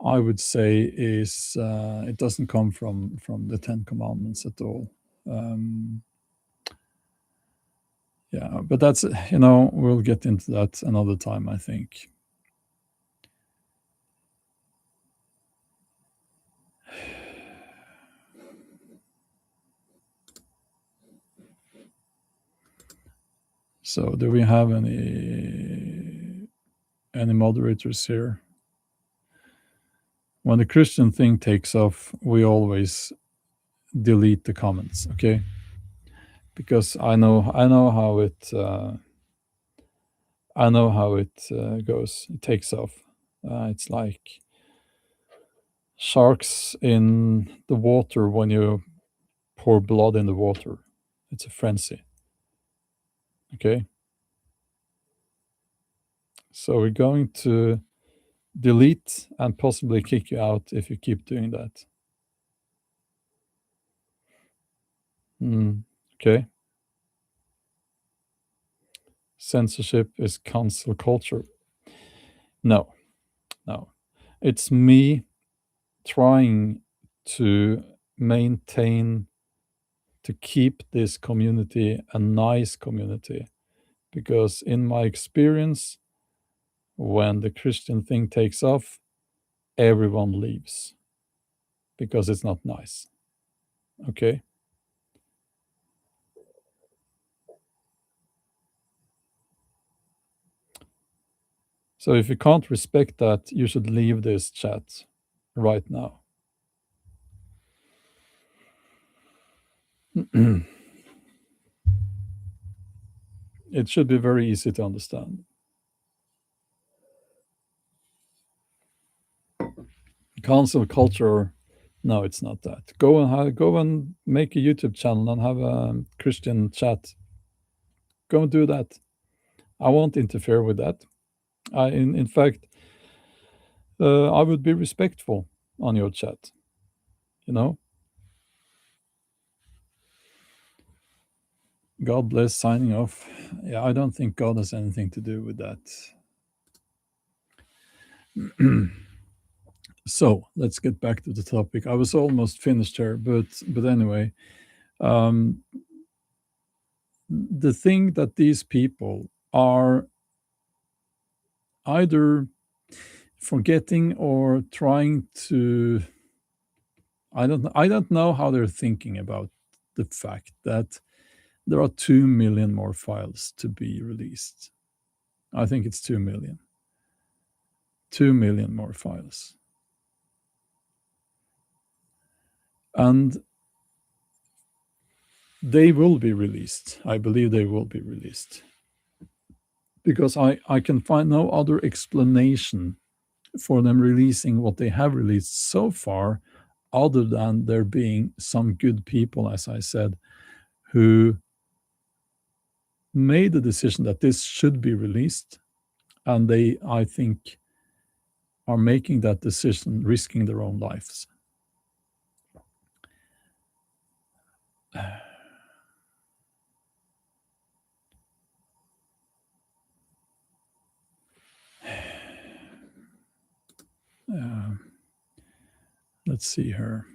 I would say, is it doesn't come from the Ten Commandments at all. Yeah, but that's we'll get into that another time, I think. So, do we have any moderators here? When the Christian thing takes off, we always delete the comments, okay? Because I know how it goes. It takes off. It's like sharks in the water when you pour blood in the water. It's a frenzy. Okay. So we're going to delete and possibly kick you out if you keep doing that. Okay. Censorship is cancel culture. No, no. It's me trying to maintain, to keep this community a nice community. Because in my experience, when the Christian thing takes off, everyone leaves because it's not nice. Okay. So if you can't respect that, you should leave this chat right now. It should be very easy to understand. Cancel culture No, it's not that. Go and make a YouTube channel and have a Christian chat. Go and do that. I won't interfere with that. In fact, I would be respectful on your chat. You know, God bless signing off. Yeah, I don't think God has anything to do with that. So let's get back to the topic. I was almost finished here, but anyway, um, the thing that these people are either forgetting or trying to, I don't know how they're thinking about the fact that there are 2 million more files to be released. I think it's 2 million. 2 million more files. And they will be released. I believe they will be released. Because I can find no other explanation for them releasing what they have released so far, other than there being some good people, as I said, who made the decision that this should be released. And they, I think, are making that decision, risking their own lives. Uh, let's see here.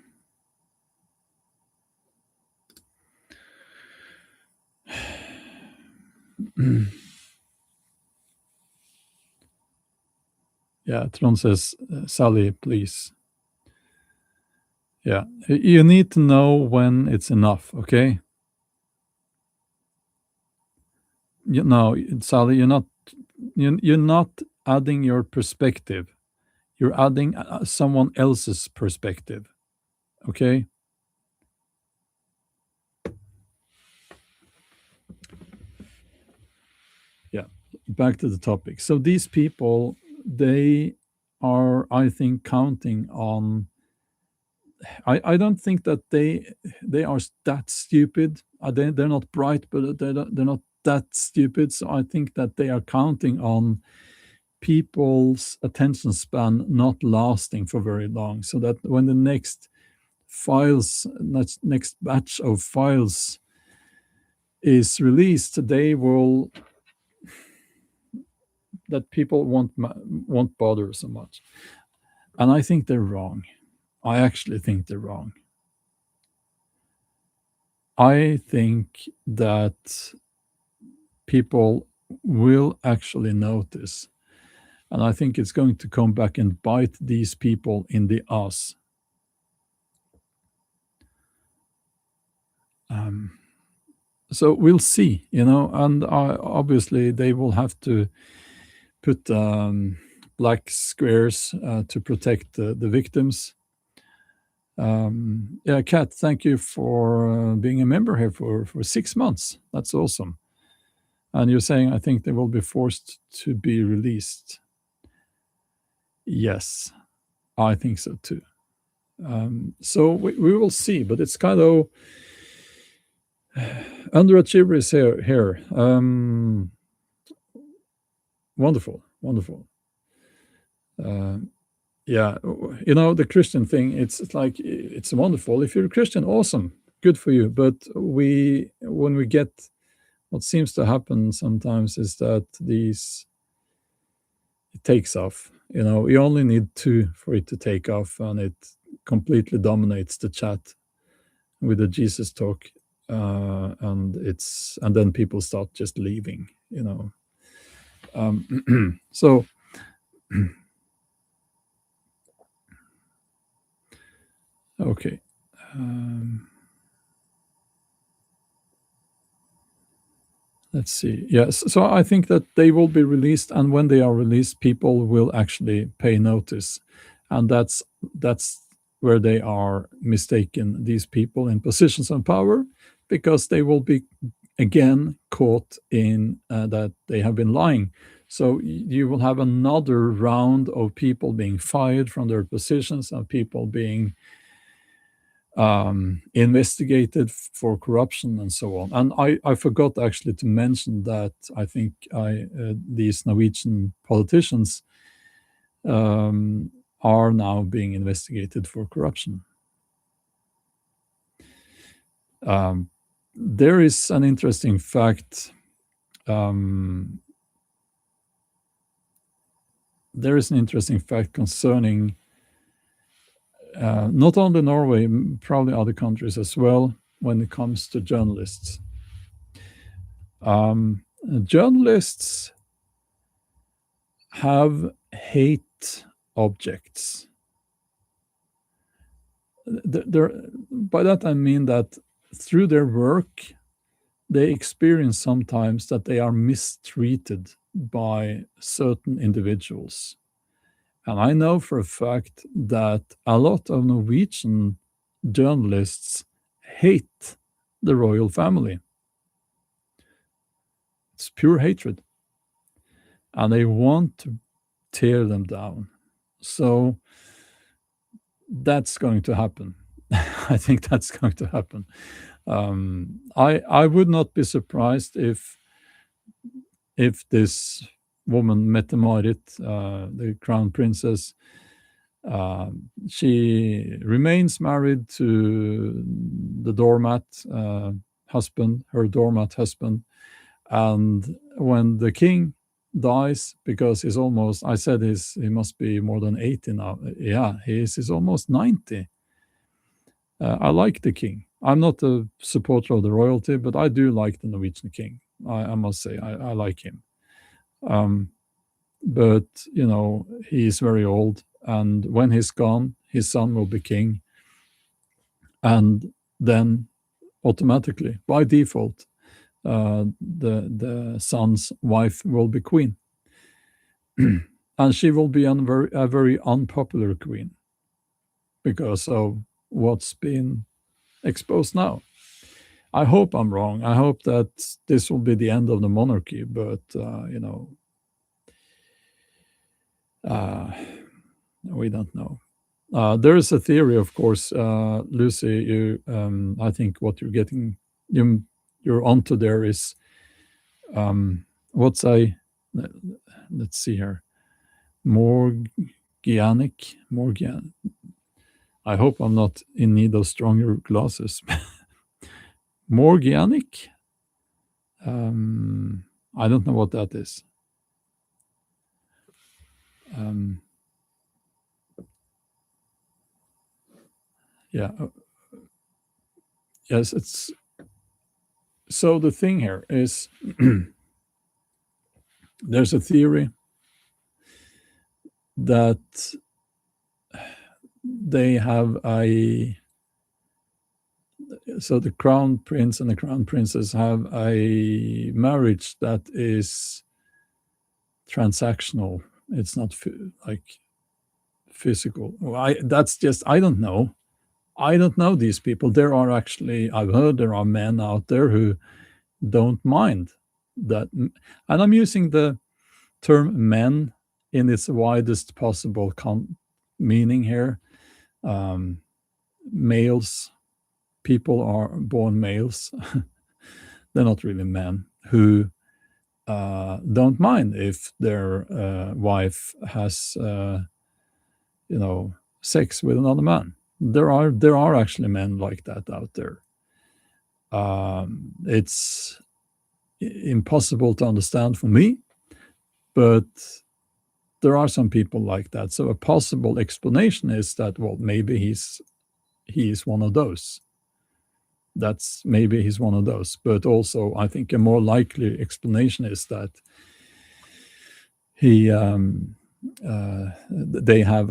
Yeah, Tron says, Sally, please. Yeah, you need to know when it's enough, okay? You know, Sally, you're not adding your perspective. You're adding someone else's perspective, okay? Yeah, back to the topic. So these people, they are, I think, counting on. I don't think that they are that stupid. They're not bright, but they're not that stupid. So I think that they are counting on people's attention span not lasting for very long, so that when the next batch of files is released, that people won't bother so much. And I think they're wrong. I actually think they're wrong. I think that people will actually notice, and I think it's going to come back and bite these people in the ass. So we'll see, and obviously they will have to put black squares to protect the victims. Yeah, Kat, thank you for being a member here for 6 months. That's awesome. And you're saying, I think they will be forced to be released. Yes, I think so too. So we will see, but it's kind of underachiever is here. Wonderful, wonderful. Yeah, the Christian thing, it's like, it's wonderful. If you're a Christian, awesome, good for you. But when we get, what seems to happen sometimes is that it takes off. You only need two for it to take off, and it completely dominates the chat with the Jesus talk, and then people start just leaving. So okay. Let's see. Yes, so I think that they will be released, and when they are released, people will actually pay notice, and that's where they are mistaken, these people in positions of power, because they will be again caught in that they have been lying. So you will have another round of people being fired from their positions, and people being investigated for corruption and so on. And I forgot actually to mention that I think these Norwegian politicians are now being investigated for corruption. There is an interesting fact. There is an interesting fact concerning not only Norway, probably other countries as well, when it comes to journalists. Journalists have hate objects. By that I mean that through their work, they experience sometimes that they are mistreated by certain individuals. And I know for a fact that a lot of Norwegian journalists hate the royal family. It's pure hatred. And they want to tear them down. So that's going to happen. I think that's going to happen. I would not be surprised if this woman, Mette-Marit, the crown princess, she remains married to the doormat husband, her doormat husband, and when the king dies, because he's almost, I said he must be more than 80 now. Yeah, he's almost 90. I like the king. I'm not a supporter of the royalty, but I do like the Norwegian king. I must say, I like him. But, he's very old. And when he's gone, his son will be king. And then automatically, by default, the son's wife will be queen. And she will be a very unpopular queen because of what's been exposed now. I hope I'm wrong. I hope that this will be the end of the monarchy, but we don't know. There is a theory, of course, Lucy. I think what you're onto there is let's see here, Morgianic. I hope I'm not in need of stronger glasses. Morgianic. I don't know what that is. Yeah. Yes, it's so the thing here is there's a theory that they have so the crown prince and the crown princess have a marriage that is transactional. It's not like physical. I don't know. I don't know these people. There are actually, I've heard there are men out there who don't mind that. And I'm using the term men in its widest possible meaning here. Males, people are born males. They're not really men who don't mind if their wife has, sex with another man. There are actually men like that out there. It's impossible to understand for me, but there are some people like that. So a possible explanation is that, well, maybe he's one of those. Maybe he's one of those. But also, I think a more likely explanation is that they have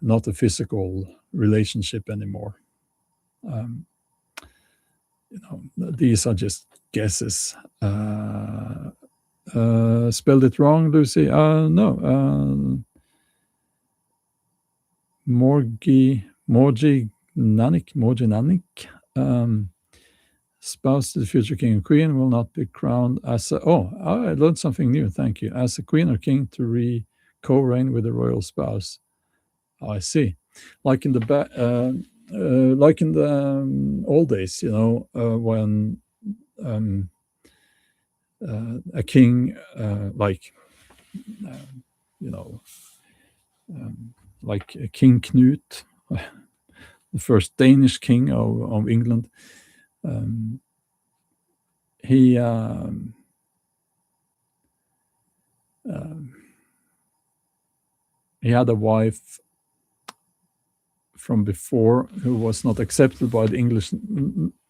not a physical relationship anymore. These are just guesses. Spelled it wrong, Lucy? No. Morgi Nanik. Spouse to the future king and queen will not be crowned as I learned something new. Thank you. As a queen or king to co-reign with the royal spouse. I see. Like in the like in the old days, when um, a king, like uh, you know, like King Knut, the first Danish king of England. Um, he um, he had a wife from before who was not accepted by the English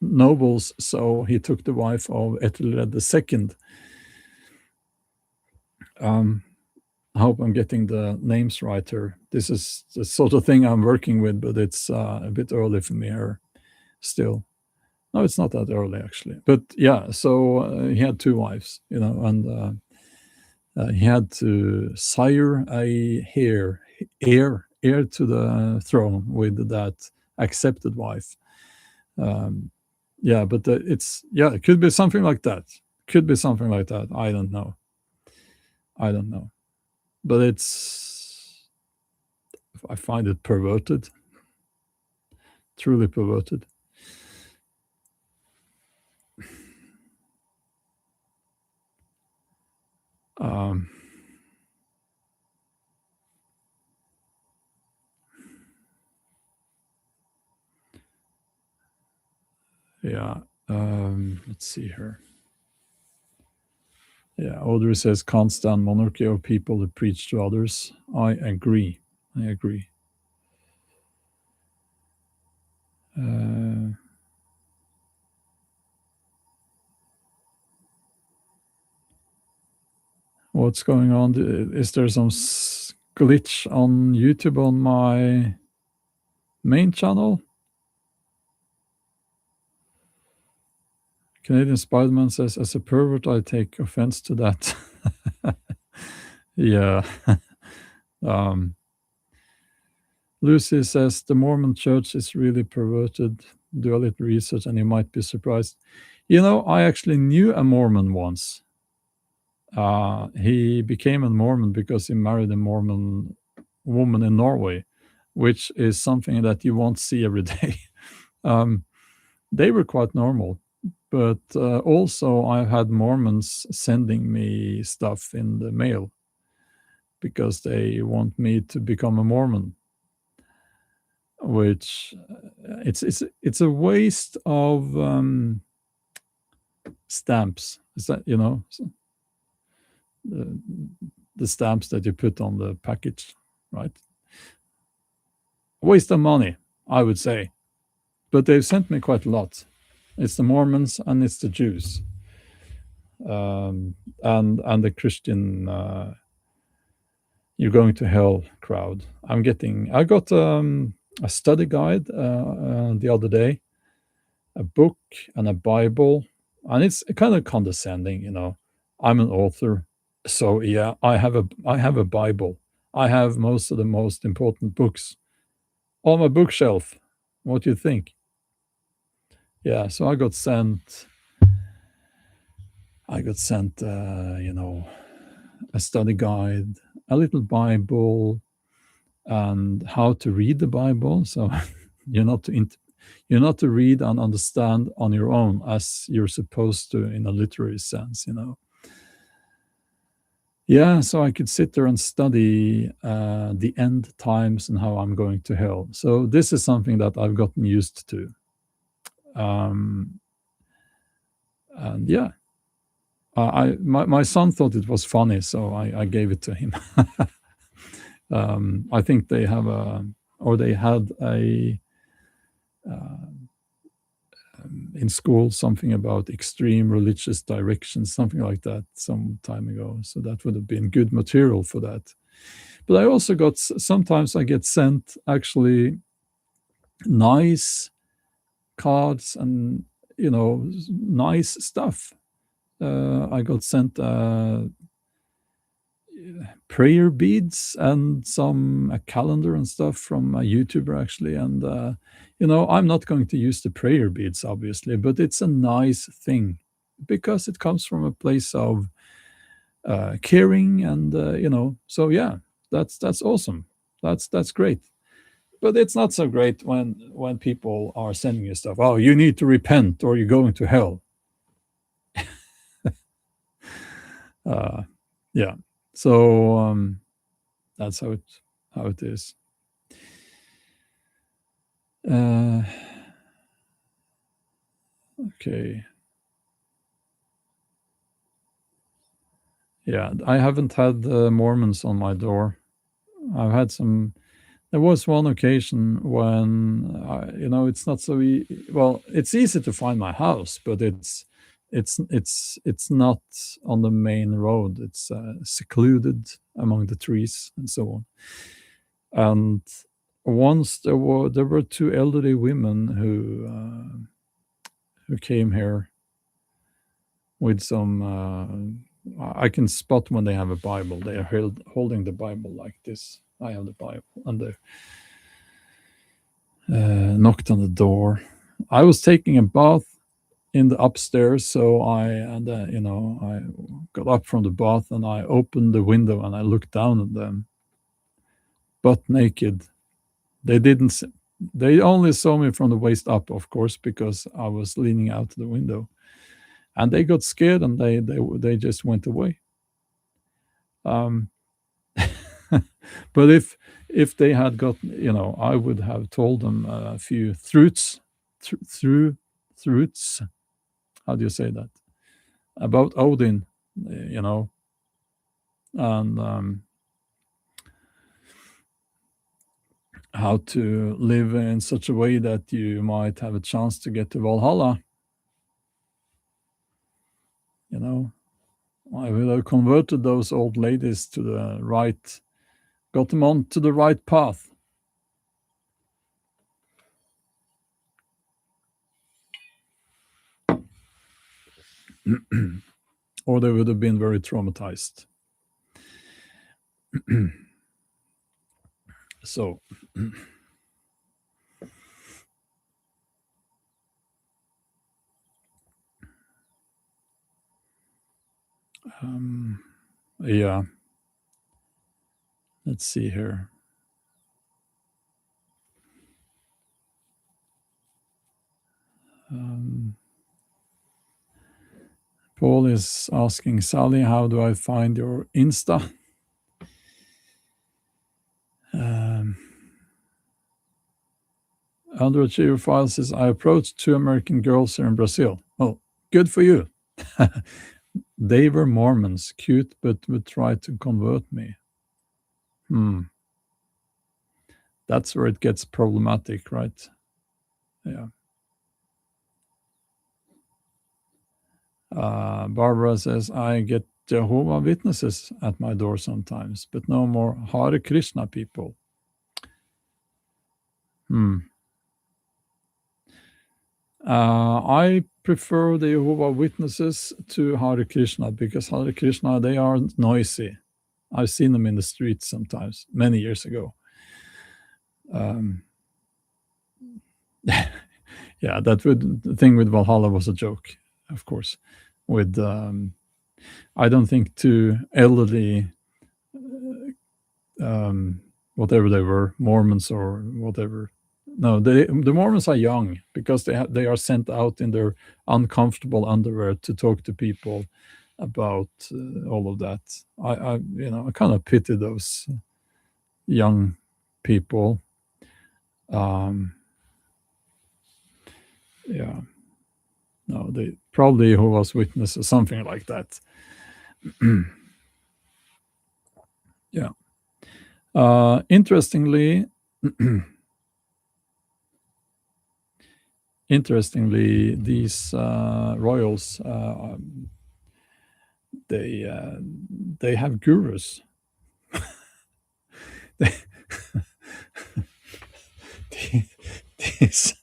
nobles, so he took the wife of Ethelred II. I hope I'm getting the names right here. This is the sort of thing I'm working with, but it's a bit early for me here still. No, it's not that early actually. But yeah, so he had two wives, and he had to sire a heir to the throne with that accepted wife. Yeah, but it could be something like that. Could be something like that. I don't know. But I find it perverted, truly perverted. Um, yeah. Let's see here. Yeah, Audrey says can't stand monarchy or people who preach to others. I agree. Uh, what's going on? Is there some glitch on YouTube on my main channel? Canadian Spider-Man says, as a pervert, I take offense to that. Yeah. Lucy says, the Mormon church is really perverted. Do a little research and you might be surprised. I actually knew a Mormon once. He became a Mormon because he married a Mormon woman in Norway, which is something that you won't see every day. They were quite normal. But also, I've had Mormons sending me stuff in the mail because they want me to become a Mormon, which it's a waste of stamps. Is that the stamps that you put on the package, right? Waste of money, I would say. But they've sent me quite a lot. It's the Mormons and it's the Jews, and the Christian you're going to hell crowd. I got a study guide the other day, a book and a Bible, and it's kind of condescending. I'm an author, so yeah, I have a Bible. I have most of the most important books on my bookshelf. What do you think? Yeah, so I got sent a study guide, a little Bible, and how to read the Bible. So you're not to read and understand on your own as you're supposed to in a literary sense. Yeah, so I could sit there and study the end times and how I'm going to hell. So this is something that I've gotten used to. Um, and yeah, my son thought it was funny, so I gave it to him. I think they had uh, in school something about extreme religious directions, something like that, some time ago. So that would have been good material for that. But I also sometimes I get sent actually nice cards and nice stuff. I got sent prayer beads and a calendar and stuff from a YouTuber actually. And I'm not going to use the prayer beads obviously, but it's a nice thing because it comes from a place of caring and so yeah, that's awesome. That's great. but it's not so great when people are sending you stuff. Oh, you need to repent or you're going to hell. Uh, yeah. So that's how it is. Uh, okay. Yeah, I haven't had Mormons on my door. I've had some. There was one occasion when it's not so well. It's easy to find my house, but it's not on the main road. It's secluded among the trees and so on. And once there were two elderly women who came here with some. I can spot when they have a Bible. They are holding the Bible like this. I have the Bible, and they knocked on the door. I was taking a bath in the upstairs, so I got up from the bath and I opened the window and I looked down at them, butt naked. They didn't. They only saw me from the waist up, of course, because I was leaning out the window, and they got scared and they just went away. Um, but if they had got, I would have told them a few truths. How do you say that? About Odin, and how to live in such a way that you might have a chance to get to Valhalla. I would have converted those old ladies to the right, got them on to the right path. Or they would have been very traumatized. So, yeah. Let's see here. Paul is asking Sally, how do I find your Insta? Andrew Cheerfile says, I approached two American girls here in Brazil. Oh, good for you. They were Mormons, cute, but would try to convert me. That's where it gets problematic, right? Yeah. Barbara says, I get Jehovah Witnesses at my door sometimes, but no more Hare Krishna people. I prefer the Jehovah Witnesses to Hare Krishna because Hare Krishna, they are noisy. I've seen them in the streets sometimes, many years ago. Yeah, the thing with Valhalla was a joke, of course. With I don't think two elderly, whatever they were, Mormons or whatever. No, the Mormons are young because they are sent out in their uncomfortable underwear to talk to people about all of that. I kind of pity those young people. Yeah, no, they probably Jehovah's Witness or something like that. Yeah. Interestingly, these royals, they have gurus. These,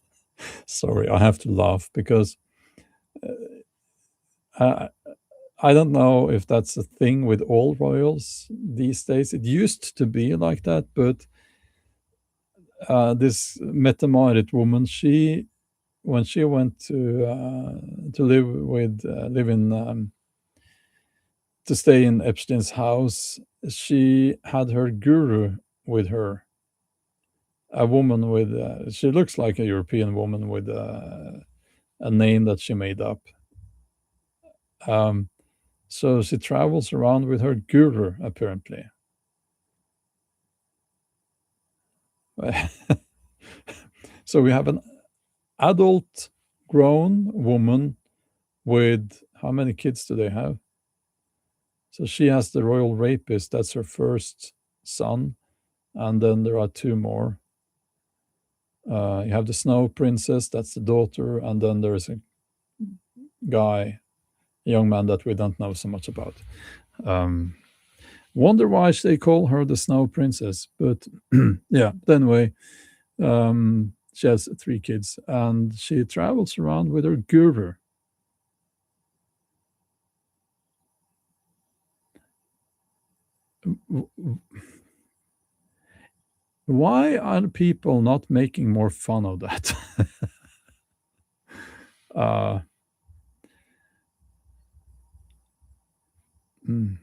sorry, I have to laugh because I don't know if that's a thing with all royals these days. It used to be like that, but this Mette-Marit woman, when she went to live in to stay in Epstein's house, she had her guru with her, a woman with she looks like a European woman with a name that she made up. Um, so she travels around with her guru, apparently. So we have an adult, grown woman with how many kids do they have? So she has the royal rapist. That's her first son, and then there are two more. You have the Snow Princess. That's the daughter, and then there is a guy, a young man that we don't know so much about. Um, Wonder why they call her the Snow Princess, but yeah. Anyway, she has three kids, and she travels around with her guru. Why are people not making more fun of that? uh, mm,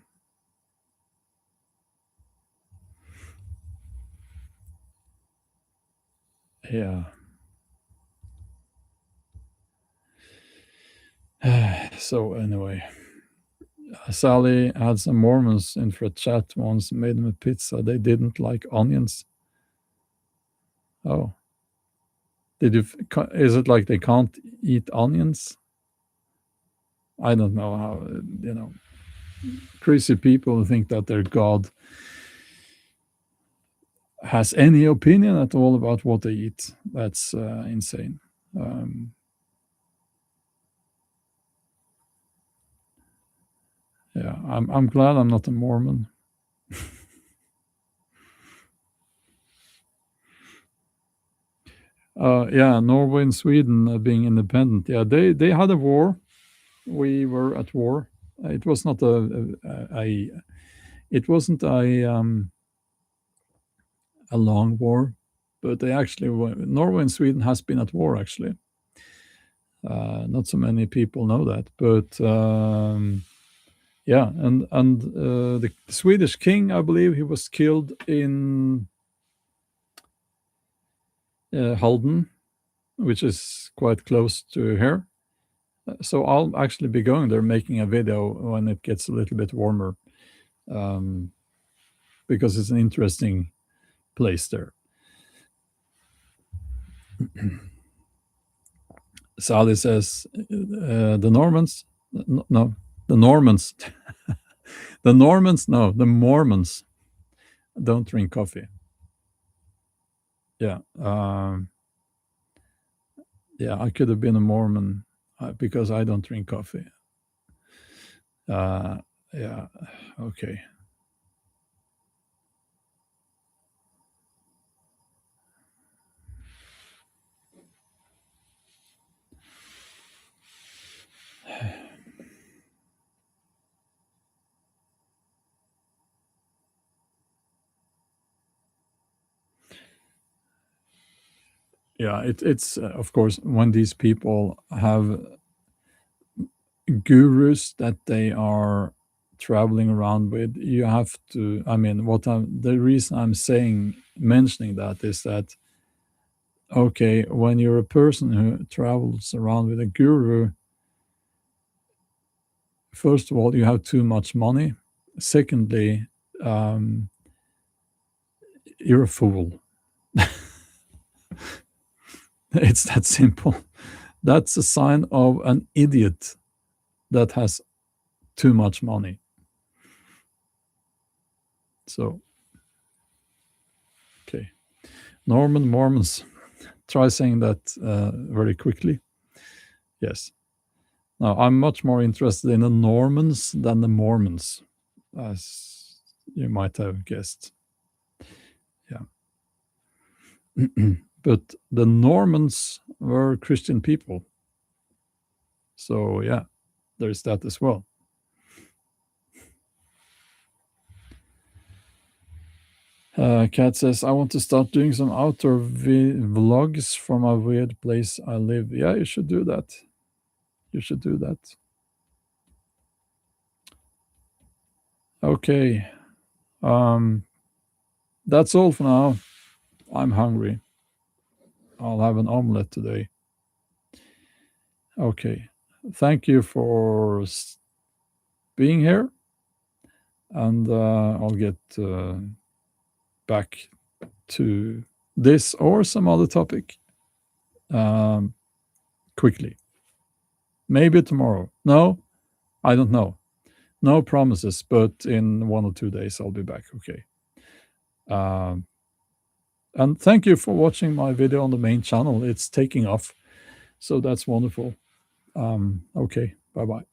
yeah. So anyway, Sally had some Mormons in for a chat once, made them a pizza. They didn't like onions. Oh, did you? Is it like they can't eat onions? I don't know how. Crazy people who think that their God has any opinion at all about what they eat. That's insane. Um, yeah, I'm glad I'm not a Mormon. Yeah, Norway and Sweden being independent. Yeah, they had a war. We were at war. It was not it wasn't a long war, but they actually Norway and Sweden has been at war actually. Not so many people know that, but yeah, and the Swedish king, I believe, he was killed in Halden, which is quite close to here. So I'll actually be going there, making a video when it gets a little bit warmer, um, because it's an interesting place there. Sally says the Normans, no, the Normans, the Normans, no, the Mormons don't drink coffee. Yeah, yeah, I could have been a Mormon because I don't drink coffee. Uh, yeah, okay. Yeah, it's of course when these people have gurus that they are traveling around with, you have to. I mean, the reason I'm saying mentioning that is that okay, when you're a person who travels around with a guru, first of all, you have too much money. Secondly, um, you're a fool. It's that simple. That's a sign of an idiot that has too much money. So, okay. Norman Mormons. Try saying that very quickly. Yes. Now, I'm much more interested in the Normans than the Mormons, as you might have guessed. Yeah. But the Normans were Christian people. So, yeah, there's that as well. Kat says, I want to start doing some outdoor vlogs from a weird place I live. Yeah, you should do that. You should do that. Okay. That's all for now. I'm hungry. I'll have an omelette today. Okay. Thank you for being here. And I'll get back to this or some other topic quickly. Maybe tomorrow. No, I don't know. No promises, but in 1 or 2 days I'll be back. Okay. And thank you for watching my video on the main channel. It's taking off. So that's wonderful. Okay. Bye bye.